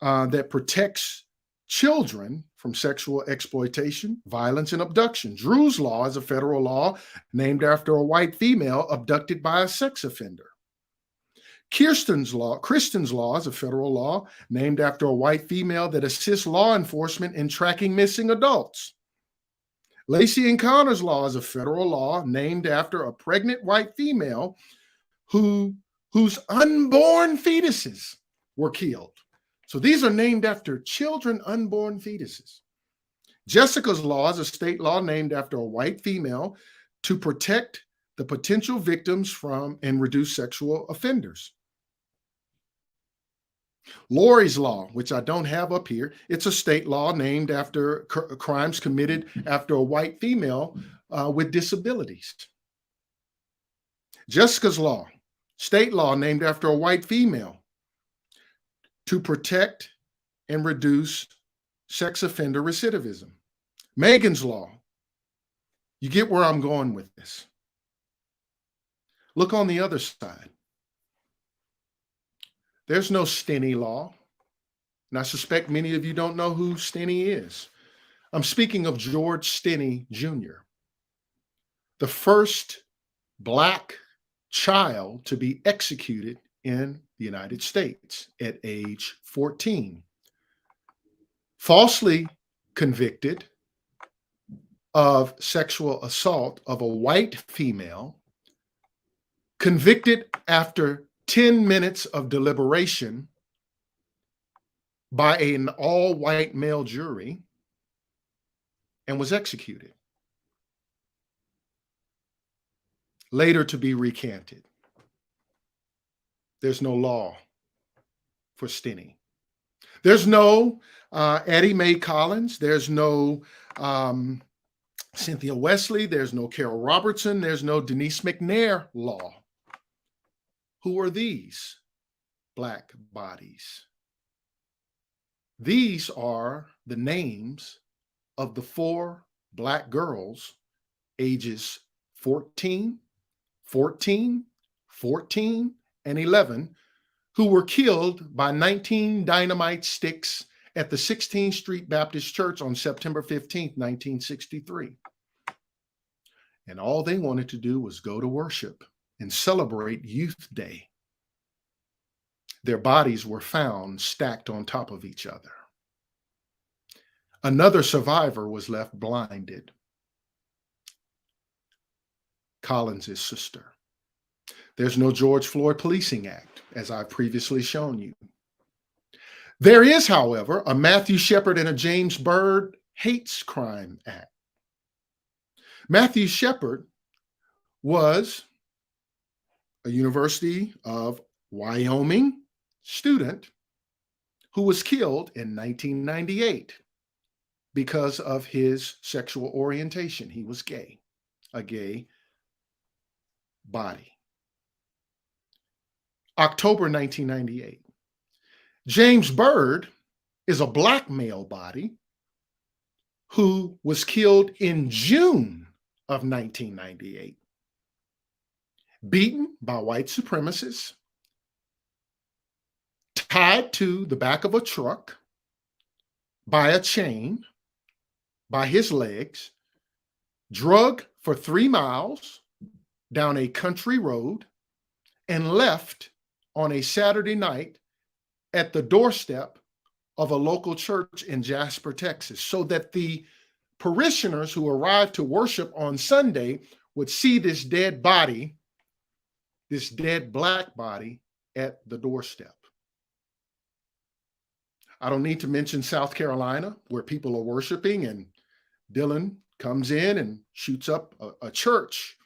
S3: that protects children from sexual exploitation, violence, and abduction. Drew's Law is a federal law named after a white female abducted by a sex offender. Kristen's Law is a federal law named after a white female that assists law enforcement in tracking missing adults. Lacey and Connor's Law is a federal law named after a pregnant white female whose unborn fetuses were killed. So these are named after children, unborn fetuses. Jessica's Law is a state law named after a white female to protect the potential victims from and reduce sexual offenders. Lori's Law, which I don't have up here, it's a state law named after crimes committed after a white female with disabilities. Jessica's Law, state law named after a white female to protect and reduce sex offender recidivism. Megan's Law, you get where I'm going with this. Look on the other side. There's no Stinney Law, and I suspect many of you don't know who Stinney is. I'm speaking of George Stinney Jr., the first Black child to be executed in the United States at age 14. Falsely convicted of sexual assault of a white female, convicted after 10 minutes of deliberation by an all-white male jury, and was executed. Later to be recanted. There's no law for Stinney. There's no Addie Mae Collins. There's no Cynthia Wesley. There's no Carol Robertson. There's no Denise McNair law. Who are these Black bodies? These are the names of the 4 Black girls ages 14, 14, 14, and 11 who were killed by 19 dynamite sticks at the 16th Street Baptist Church on September 15, 1963. And all they wanted to do was go to worship and celebrate Youth Day. Their bodies were found stacked on top of each other. Another survivor was left blinded. Collins' sister. There's no George Floyd Policing Act, as I've previously shown you. There is, however, a Matthew Shepard and a James Byrd Hates Crime Act. Matthew Shepard was a University of Wyoming student who was killed in 1998 because of his sexual orientation. He was gay. a gay body. October 1998. James Byrd is a black male body who was killed in June of 1998, beaten by white supremacists, tied to the back of a truck by a chain, by his legs, drugged for 3 miles down a country road, and left on a Saturday night at the doorstep of a local church in Jasper, Texas, so that the parishioners who arrived to worship on Sunday would see this dead body, this dead black body at the doorstep. I don't need to mention South Carolina, where people are worshiping and Dylan comes in and shoots up a church,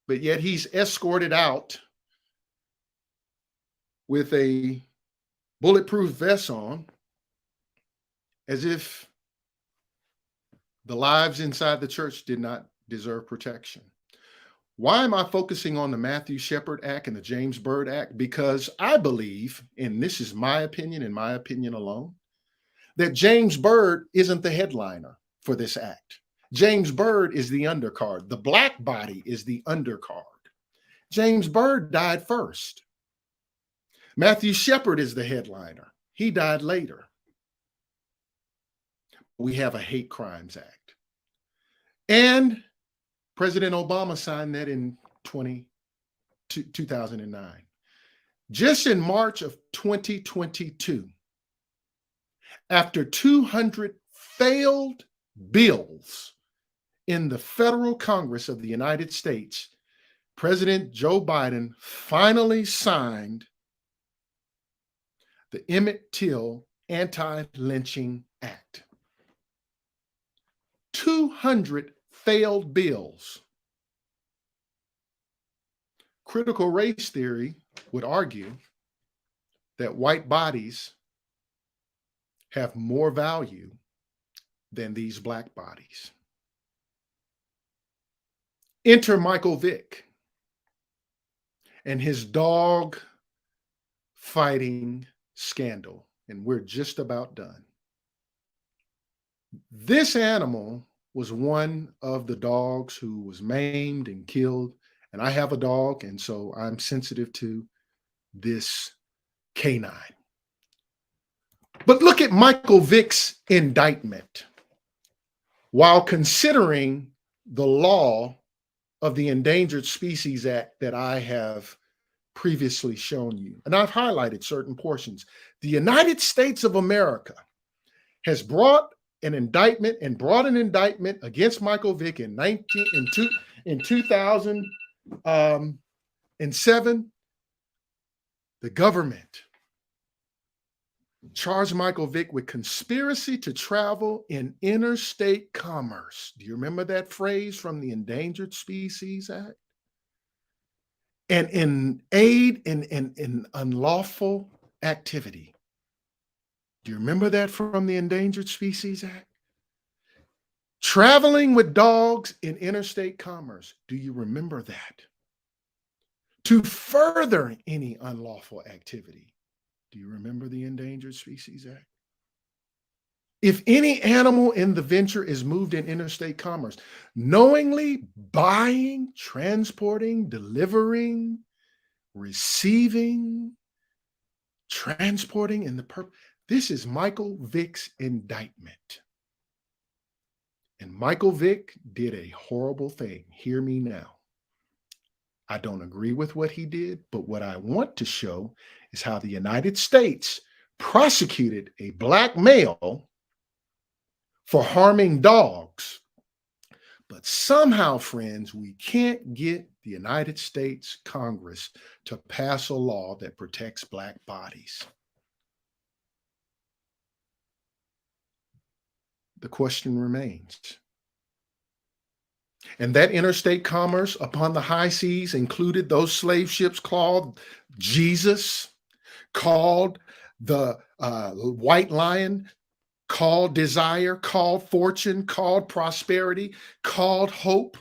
S3: but yet he's escorted out with a bulletproof vest on, as if the lives inside the church did not deserve protection. Why am I focusing on the Matthew Shepard Act and the James Byrd Act? Because I believe, and this is my opinion and my opinion alone, that James Byrd isn't the headliner for this act. James Byrd is the undercard. The black body is the undercard. James Byrd died first. Matthew Shepard is the headliner. He died later. We have a Hate Crimes Act. And President Obama signed that in 2009. Just in March of 2022, after 200 failed bills in the federal Congress of the United States, President Joe Biden finally signed the Emmett Till Anti-Lynching Act. 200 failed bills. Critical race theory would argue that white bodies have more value than these black bodies. Enter Michael Vick and his dog fighting scandal, and we're just about done. This animal was one of the dogs who was maimed and killed, and I have a dog, and so I'm sensitive to this canine. But look at Michael Vick's indictment. While considering the law of the Endangered Species Act that I have previously shown you, and I've highlighted certain portions, the United States of America has brought an indictment against Michael Vick in 2007. The government charged Michael Vick with conspiracy to travel in interstate commerce. Do you remember that phrase from the Endangered Species Act? And in aid in unlawful activity. Do you remember that from the Endangered Species Act? Traveling with dogs in interstate commerce. Do you remember that? To further any unlawful activity. Do you remember the Endangered Species Act? If any animal in the venture is moved in interstate commerce, knowingly buying, transporting, delivering, receiving, transporting in the purpose. This is Michael Vick's indictment. And Michael Vick did a horrible thing. Hear me now. I don't agree with what he did, but what I want to show is how the United States prosecuted a black male for harming dogs. But somehow, friends, we can't get the United States Congress to pass a law that protects black bodies. The question remains. And that interstate commerce upon the high seas included those slave ships called Jesus, called the White Lion, called desire, called fortune, called prosperity, called hope,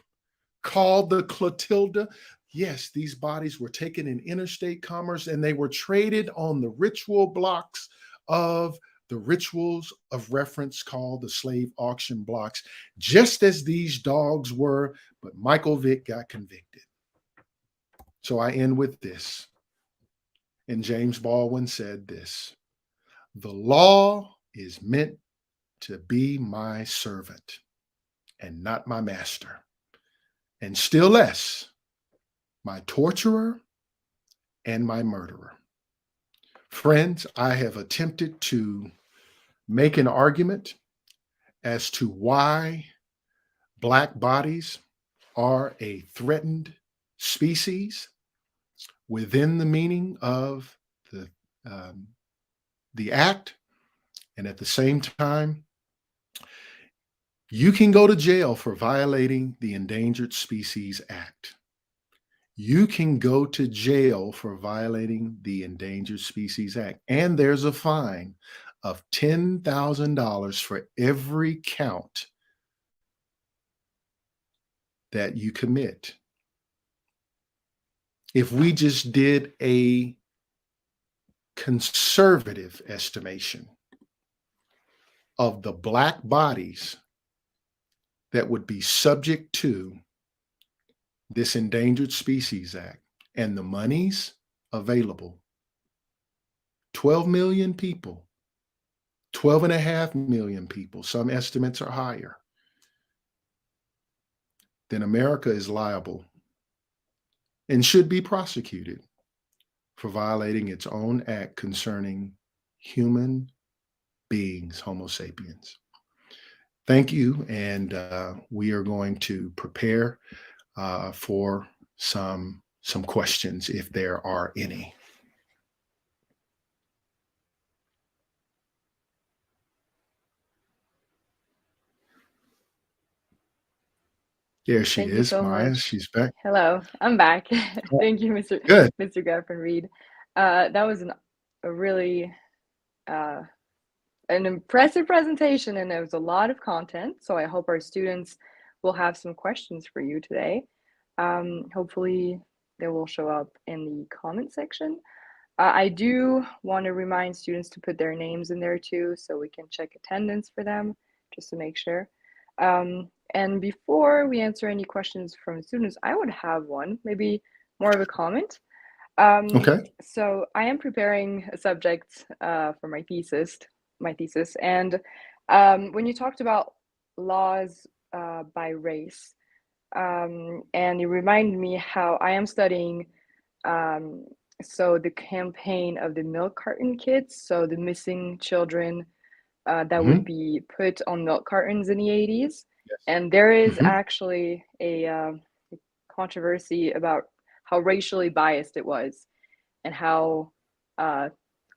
S3: called the Clotilda. Yes, these bodies were taken in interstate commerce and they were traded on the ritual blocks of the rituals of reference called the slave auction blocks, just as these dogs were, but Michael Vick got convicted. So I end with this. And James Baldwin said this: the law is meant to be my servant and not my master, and still less my torturer and my murderer. Friends, I have attempted to make an argument as to why Black bodies are a threatened species within the meaning of the act. And at the same time, you can go to jail for violating the Endangered Species Act. You can go to jail for violating the Endangered Species Act. And there's a fine of $10,000 for every count that you commit. If we just did a conservative estimation of the Black bodies that would be subject to this Endangered Species Act and the monies available, 12 million people, 12.5 million people, some estimates are higher, then America is liable and should be prosecuted for violating its own act concerning human beings, Homo sapiens. Thank you, and we are going to prepare for some questions if there are any. There she
S2: Thank you
S3: is,
S2: so
S3: Maya.
S2: much.
S3: She's back.
S2: Hello, I'm back.
S3: Oh,
S2: Thank you, Mr.
S3: good.
S2: Grafenreed. That was a really an impressive presentation, and there was a lot of content. So I hope our students will have some questions for you today. Hopefully they will show up in the comment section. I do want to remind students to put their names in there too, so we can check attendance for them, just to make sure. And before we answer any questions from students, I would have one, maybe more of a comment.
S3: Okay.
S2: So I am preparing a subject for my thesis, and when you talked about laws by race, and it reminded me how I am studying so the campaign of the milk carton kids, so the missing children that would be put on milk cartons in the 80s.
S3: Yes.
S2: And there is actually a controversy about how racially biased it was and how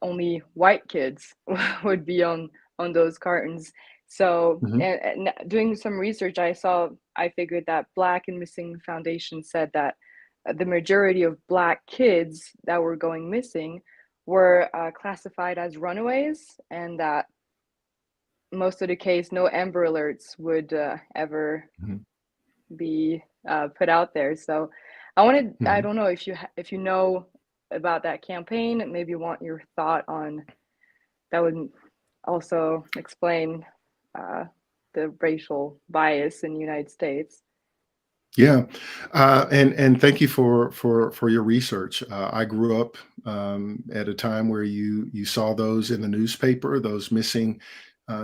S2: only white kids would be on those cartons. So and doing some research, I figured that Black and Missing Foundation said that the majority of Black kids that were going missing were classified as runaways, and that most of the case, no Amber Alerts would ever be put out there. So I wanted, I don't know if you know about that campaign, and maybe want your thought on that would also explain the racial bias in the United States.
S3: Yeah, and thank you for your research. I grew up at a time where you saw those in the newspaper, those missing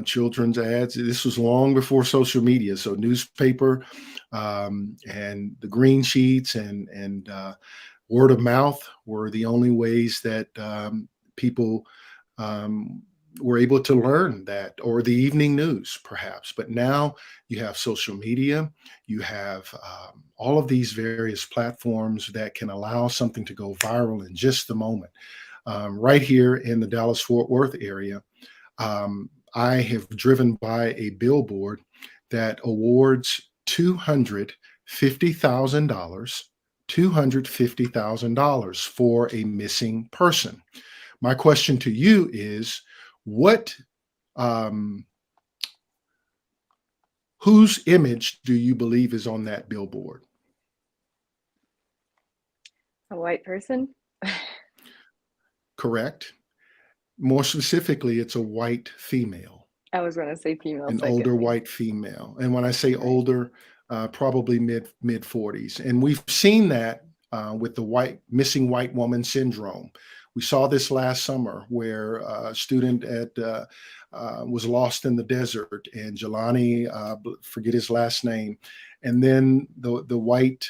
S3: children's ads. This was long before social media, so newspaper and the green sheets and word of mouth were the only ways that people were able to learn that, or the evening news perhaps. But now you have social media, you have all of these various platforms that can allow something to go viral in just a moment. Right here in the Dallas-Fort Worth area, I have driven by a billboard that awards $250,000 for a missing person. My question to you is, what Whose image do you believe is on that billboard?
S2: A white person?
S3: Correct. More specifically, it's a white female,
S2: I was going to say female
S3: an older
S2: secondly.
S3: white female. And when I say
S2: Right.
S3: older, probably mid 40s. And we've seen that with the missing white woman syndrome. We saw this last summer where a student was lost in the desert, and Jelani, forget his last name, and then the white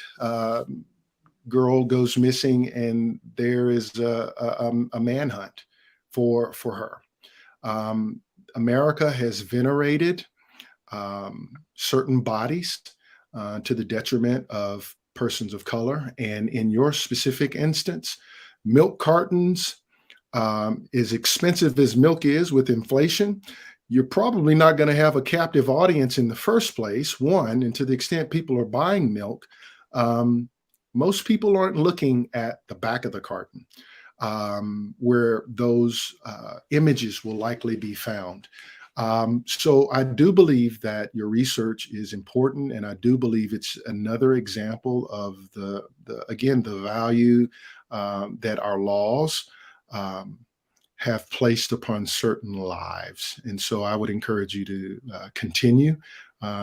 S3: girl goes missing, and there is a manhunt for her. America has venerated certain bodies to the detriment of persons of color. And in your specific instance, milk cartons, as expensive as milk is with inflation, you're probably not going to have a captive audience in the first place, one, and to the extent people are buying milk, most people aren't looking at the back of the carton, where those images will likely be found. So I do believe that your research is important, and I do believe it's another example of the value that our laws have placed upon certain lives. And so I would encourage you to continue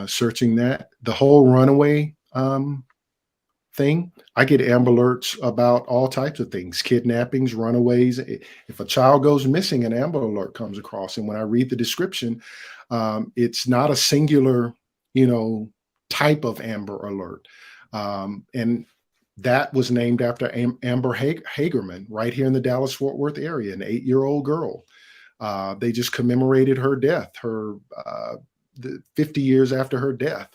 S3: searching that. The whole runaway thing, I get Amber Alerts about all types of things: kidnappings, runaways. If a child goes missing, an Amber Alert comes across, and when I read the description, it's not a singular, type of Amber Alert, and that was named after Amber Hagerman, right here in the Dallas-Fort Worth area, an 8-year-old girl. They just commemorated her death, 50 years after her death.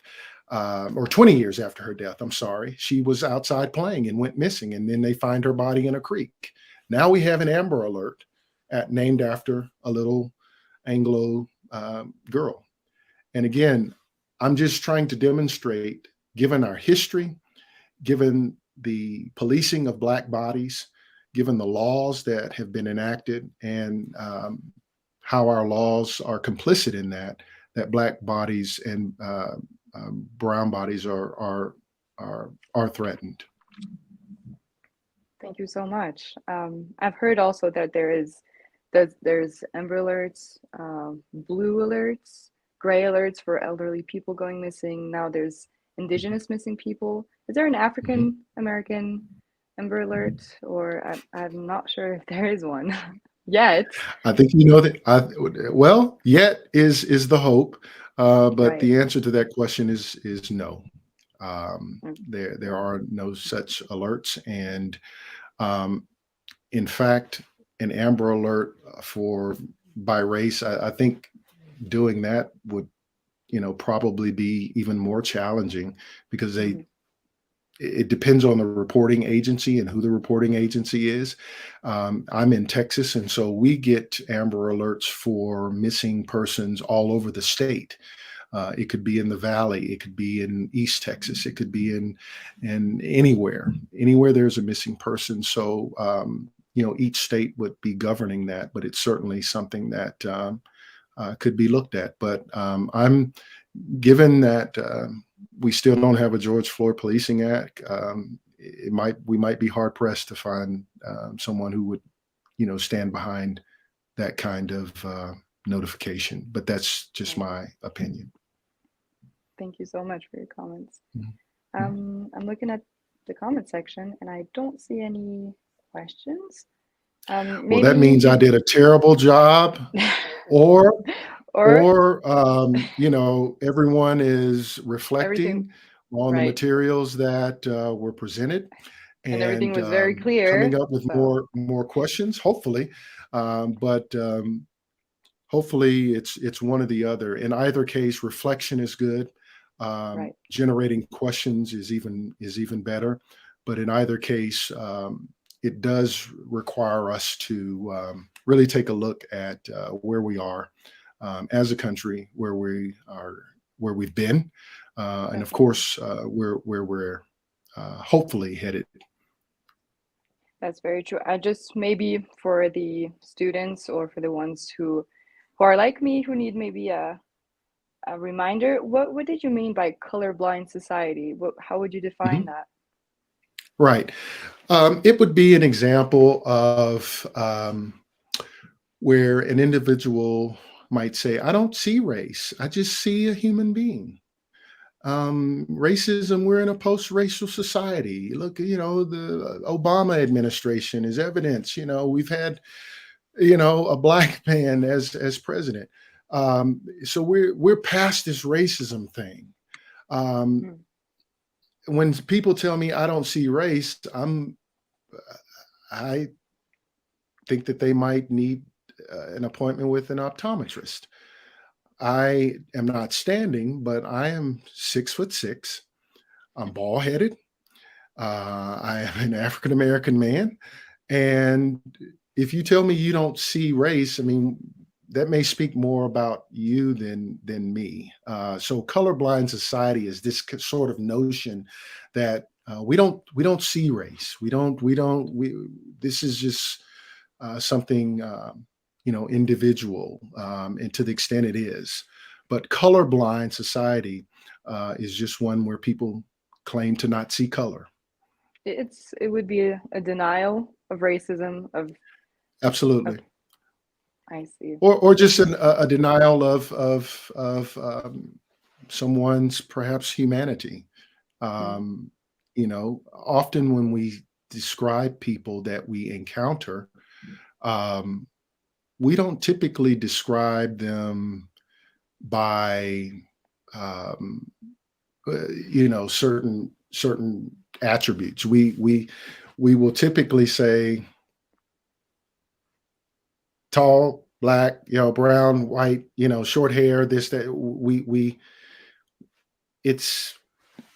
S3: Or 20 years after her death, I'm sorry. She was outside playing and went missing, and then they find her body in a creek. Now we have an Amber Alert named after a little Anglo girl. And again, I'm just trying to demonstrate, given our history, given the policing of Black bodies, given the laws that have been enacted, and how our laws are complicit in that Black bodies and brown bodies are threatened.
S2: Thank you so much. I've heard also that there's Amber Alerts, blue alerts, gray alerts for elderly people going missing. Now there's Indigenous missing people. Is there an African American Amber Alert, or I'm not sure if there is one yet?
S3: I think that yet is the hope, but
S2: Right.
S3: the answer to that question is no. There are no such alerts, and in fact, an Amber Alert by race, I think doing that would, probably be even more challenging, because it depends on the reporting agency and who the reporting agency is. I'm in Texas, and so we get Amber Alerts for missing persons all over the state. It could be in the Valley, it could be in East Texas, it could be in anywhere there's a missing person. So each state would be governing that, but it's certainly something that could be looked at. But I'm given that we still don't have a George Floyd Policing Act. We might be hard pressed to find someone who would, stand behind that kind of notification. But that's just my opinion.
S2: Thank you so much for your comments.
S3: Mm-hmm.
S2: I'm looking at the comment section, and I don't see any questions.
S3: Well, that means I did a terrible job, or everyone is reflecting on the materials that were presented,
S2: and everything was very clear,
S3: coming up with more questions, hopefully. But hopefully it's one or the other. In either case, reflection is good. Generating questions is even better. But in either case, it does require us to really take a look at where we are as a country, where we've been, and of course where we're hopefully headed.
S2: That's very true. I just, maybe for the students or for the ones who are like me, who need maybe a a reminder, what did you mean by colorblind society? How would you define
S3: Mhm.
S2: that?
S3: Right. It would be an example of where an individual might say, I don't see race, I just see a human being. Racism, we're in a post-racial society. Look, the Obama administration is evidence. We've had, a black man as president. So we're past this racism thing. Um,
S2: Mm.
S3: when people tell me I don't see race, I think that they might need an appointment with an optometrist. I am not standing, but I am 6'6". I'm bald headed. I am an African American man. And if you tell me you don't see race, I mean, that may speak more about you than me. So colorblind society is this sort of notion that we don't see race. We this is just something individual, and to the extent it is. But colorblind society is just one where people claim to not see color.
S2: It would be a denial of racism of
S3: Absolutely.
S2: I see.
S3: Or just a denial of someone's perhaps humanity.
S2: Mm.
S3: Um, Often when we describe people that we encounter, um, we don't typically describe them by um, certain attributes. We will typically say tall, black, brown, white, short hair, this, that. We it's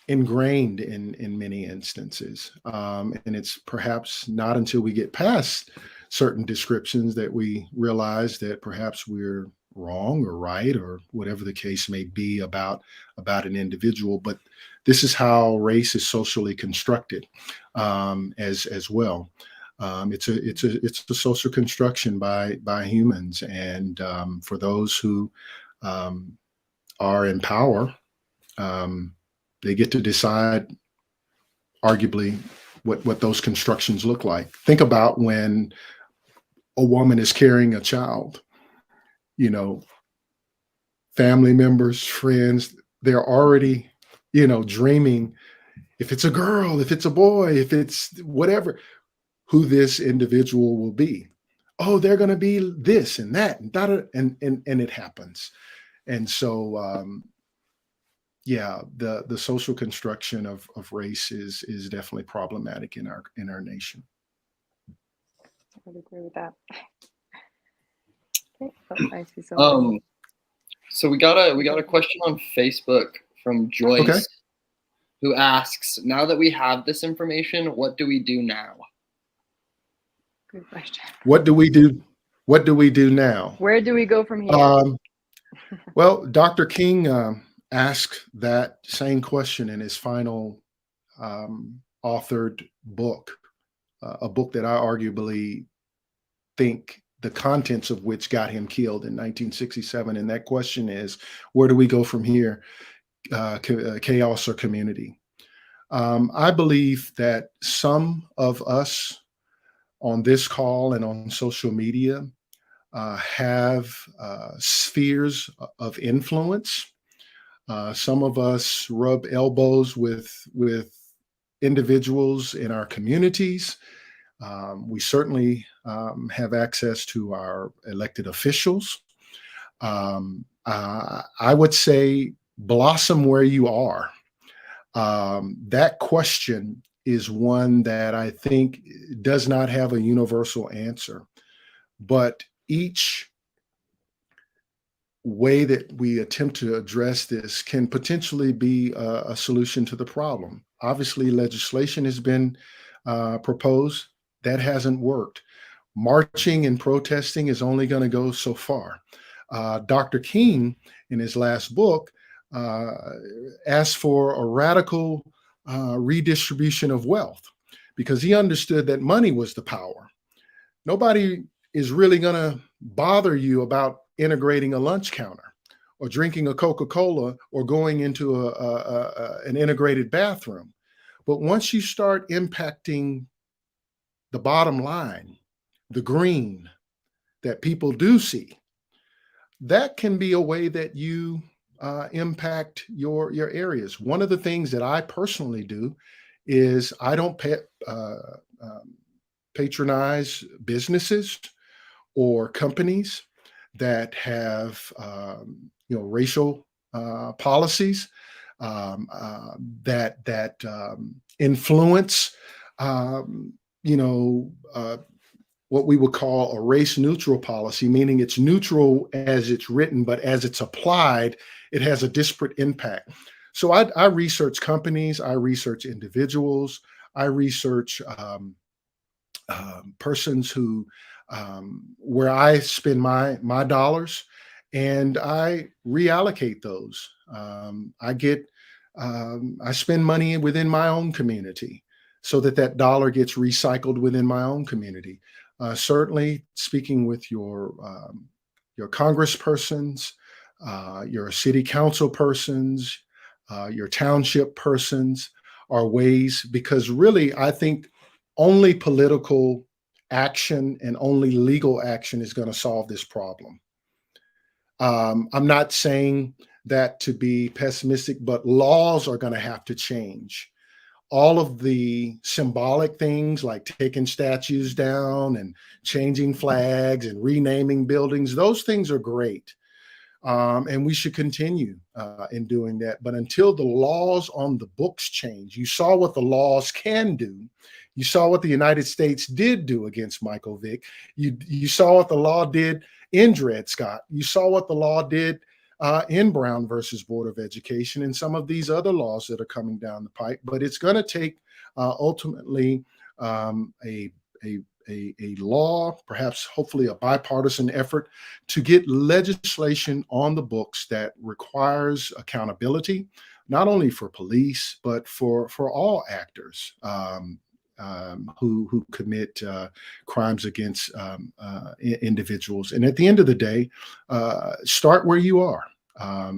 S3: ingrained in many instances, and it's perhaps not until we get past certain descriptions that we realize that perhaps we're wrong or right or whatever the case may be about an individual. But this is how race is socially constructed, as well. It's a social construction by humans, and for those who um, are in power, um, they get to decide, arguably, what those constructions look like. Think about when a woman is carrying a child. You know, family members, friends, they're already, dreaming, if it's a girl, if it's a boy, if it's whatever, who this individual will be. Oh, they're going to be this and that and that, and it happens. And so, yeah, the social construction of race is definitely problematic in our nation.
S2: I would agree with that. Okay. Oh, I see something.
S4: So we got a question on Facebook from Joyce,
S3: Okay.
S4: who asks, now that we have this information, what do we do now?
S2: Good question.
S3: What do we do? What do we do now?
S2: Where do we go from here?
S3: Well, Dr. King asked that same question in his final authored book, a book that I arguably think the contents of which got him killed in 1967. And that question is, where do we go from here? Chaos or community? I believe that some of us on this call and on social media have spheres of influence. Some of us rub elbows with individuals in our communities. We certainly have access to our elected officials. I would say blossom where you are. That question is one that I think does not have a universal answer, but each way that we attempt to address this can potentially be a solution to the problem. Obviously, legislation has been proposed. That hasn't worked. Marching and protesting is only going to go so far. Dr. King, in his last book, asked for a radical redistribution of wealth because he understood that money was the power. Nobody is really going to bother you about integrating a lunch counter. or drinking a Coca-Cola or going into an integrated bathroom. But once you start impacting the bottom line, the green that people do see, that can be a way that you impact your areas. One of the things that I personally do is I don't patronize businesses or companies that have racial policies that influence what we would call a race neutral policy, meaning it's neutral as it's written, but as it's applied, it has a disparate impact. So I research companies, I research individuals, I research persons who where I spend my dollars, and I reallocate those. I spend money within my own community so that dollar gets recycled within my own community. Certainly, speaking with your congresspersons, your city council persons, your township persons are ways, because really, I think only political action and only legal action is going to solve this problem. I'm not saying that to be pessimistic, but laws are going to have to change. All of the symbolic things like taking statues down and changing flags and renaming buildings, those things are great. And we should continue in doing that. But until the laws on the books change, you saw what the laws can do. You saw what the United States did do against Michael Vick. You saw what the law did in Dred Scott. You saw what the law did in Brown versus Board of Education and some of these other laws that are coming down the pipe. But it's going to take ultimately a law, perhaps hopefully a bipartisan effort to get legislation on the books that requires accountability, not only for police, but for all actors who commit crimes against individuals. And at the end of the day, start where you are.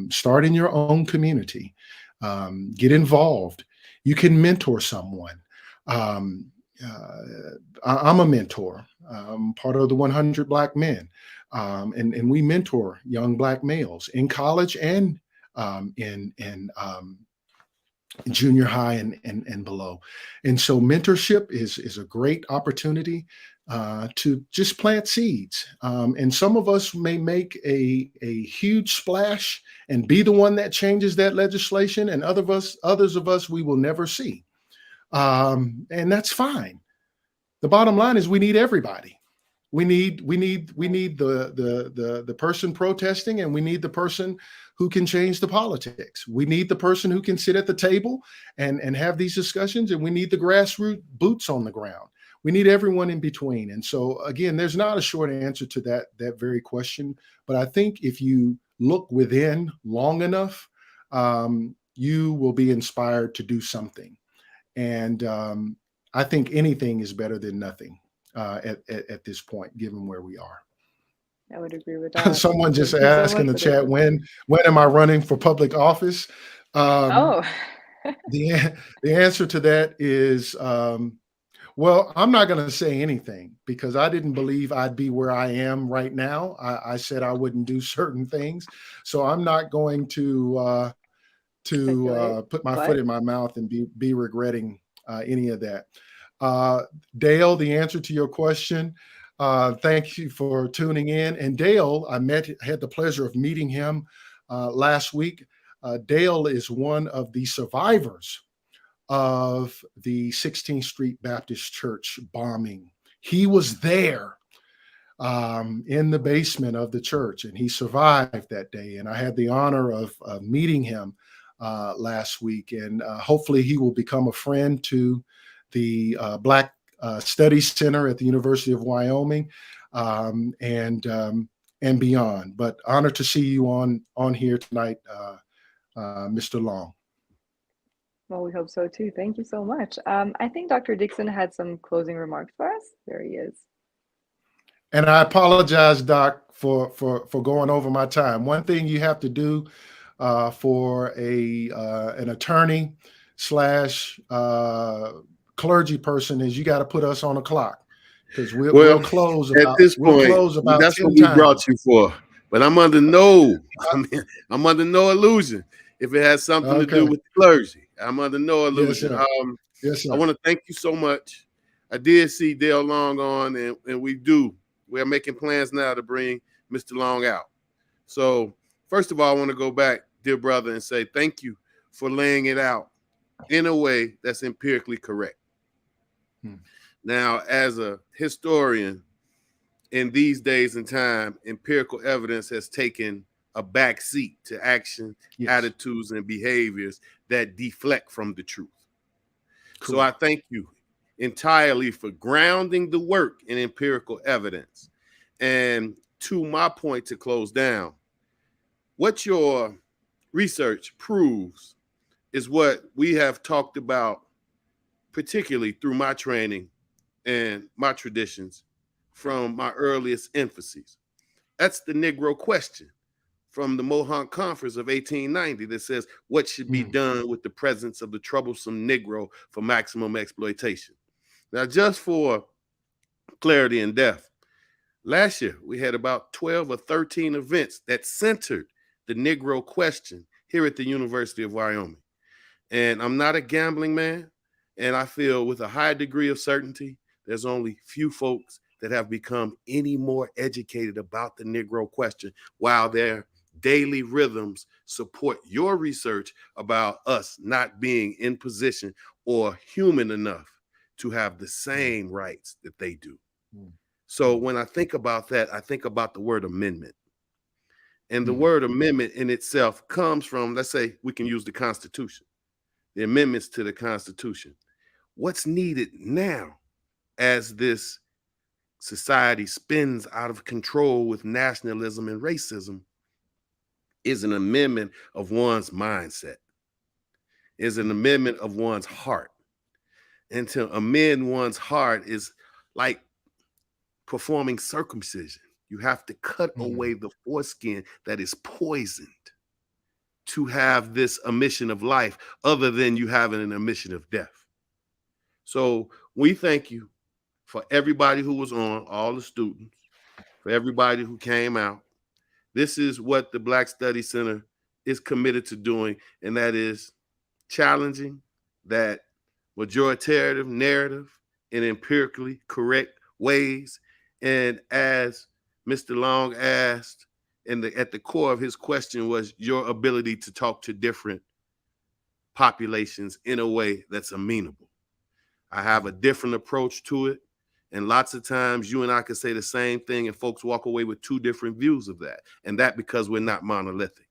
S3: Start in your own community. Get involved. You can mentor someone. I'm a mentor. I'm part of the 100 Black Men, and we mentor young Black males in college and in junior high and below. And so mentorship is a great opportunity to just plant seeds. And some of us may make a huge splash and be the one that changes that legislation, and others of us we will never see. And that's fine. The bottom line is we need everybody. We need the person protesting, and we need the person who can change the politics. We need the person who can sit at the table and have these discussions, and we need the grassroots boots on the ground. We need everyone in between. And so again, there's not a short answer to that very question, but I think if you look within long enough, you will be inspired to do something. And I think anything is better than nothing at this point, given where we are.
S2: I would agree with that.
S3: Someone just asked in the chat, when am I running for public office? The answer to that is, well, I'm not going to say anything because I didn't believe I'd be where I am right now. I said I wouldn't do certain things, so I'm not going to put my foot in my mouth and be regretting any of that. Dale, the answer to your question, thank you for tuning in. And Dale, I had the pleasure of meeting him last week. Dale is one of the survivors of the 16th Street Baptist Church bombing. He was there in the basement of the church, and he survived that day. And I had the honor of meeting him last week, and hopefully he will become a friend to the Black Studies Center at the University of Wyoming and beyond. But honored to see you on here tonight, Mr. Long.
S2: Well, we hope so too. Thank you so much. I think Dr. Dixon had some closing remarks for us. There he is.
S3: And I apologize, Doc, for going over my time. One thing you have to do for an attorney slash clergy person is you got to put us on a clock, because we'll close
S1: at
S3: about
S1: this point. That's
S3: 10
S1: what we
S3: times.
S1: brought you for. But I'm under no, I'm under no illusion if it has something to do with the clergy. I'm under no illusion.
S3: Yes, sir. Yes, sir.
S1: I want to thank you so much. I did see Dale Long on, and we are making plans now to bring Mr. Long out. So first of all, I want to go back, dear brother, and say thank you for laying it out in a way that's empirically correct. Now, as a historian, in these days and time, empirical evidence has taken a back seat to action, attitudes, and behaviors that deflect from the truth. Cool. So I thank you entirely for grounding the work in empirical evidence. And to my point to close down, what your research proves is what we have talked about, particularly through my training and my traditions from my earliest infancies. That's the Negro question from the Mohawk Conference of 1890 that says what should be done with the presence of the troublesome Negro for maximum exploitation. Now, just for clarity and depth, last year we had about 12 or 13 events that centered the Negro question here at the University of Wyoming. And I'm not a gambling man, and I feel with a high degree of certainty, there's only few folks that have become any more educated about the Negro question, while their daily rhythms support your research about us not being in position or human enough to have the same rights that they do. So when I think about that, I think about the word amendment. And the word amendment in itself comes from, let's say we can use the Constitution, the amendments to the Constitution. What's needed now as this society spins out of control with nationalism and racism is an amendment of one's mindset, is an amendment of one's heart. And to amend one's heart is like performing circumcision. You have to cut away the foreskin that is poisoned to have this emission of life, other than you having an emission of death. So we thank you for everybody who was on, all the students, for everybody who came out. This is what the Black Studies Center is committed to doing, and that is challenging that majoritarian narrative in empirically correct ways. And as Mr. Long asked, and at the core of his question was your ability to talk to different populations in a way that's amenable. I have a different approach to it. And lots of times you and I can say the same thing and folks walk away with two different views of that. And that because we're not monolithic.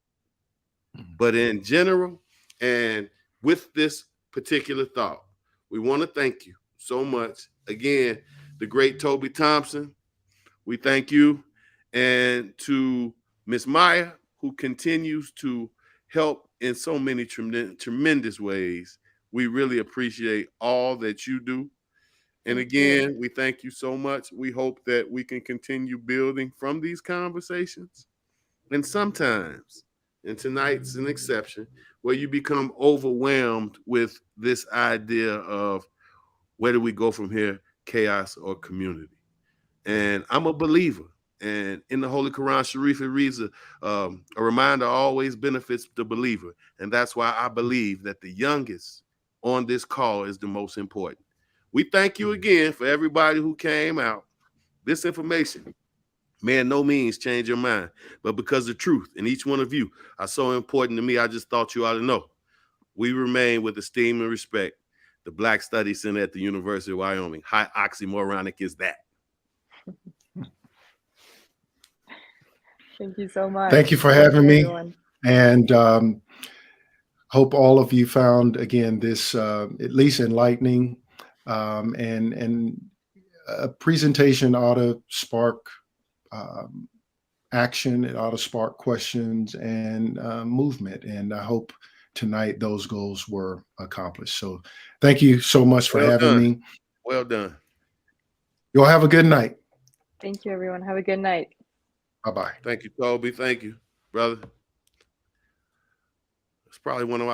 S1: But in general, and with this particular thought, we want to thank you so much. Again, the great Toby Thompson, we thank you. And to Miss Maya, who continues to help in so many tremendous ways. We really appreciate all that you do. And again, we thank you so much. We hope that we can continue building from these conversations. And sometimes, and tonight's an exception, where you become overwhelmed with this idea of where do we go from here, chaos or community. And I'm a believer. And in the Holy Quran Sharif, it reads a reminder always benefits the believer. And that's why I believe that the youngest on this call is the most important. We thank you again for everybody who came out. This information may in no means change your mind, but because the truth and each one of you are so important to me, I just thought you ought to know. We remain with esteem and respect, the Black Studies Center at the University of Wyoming. How oxymoronic is that?
S2: Thank you so much.
S3: Thank you for having me.
S2: Everyone.
S3: And hope all of you found, again, this at least enlightening, and a presentation ought to spark action. It ought to spark questions and movement. And I hope tonight those goals were accomplished. So thank you so much for having me.
S1: Well done.
S3: You'll have a good night.
S2: Thank you, everyone. Have a good night.
S3: Bye-bye.
S1: Thank you, Toby. Thank you, brother. It's probably one of our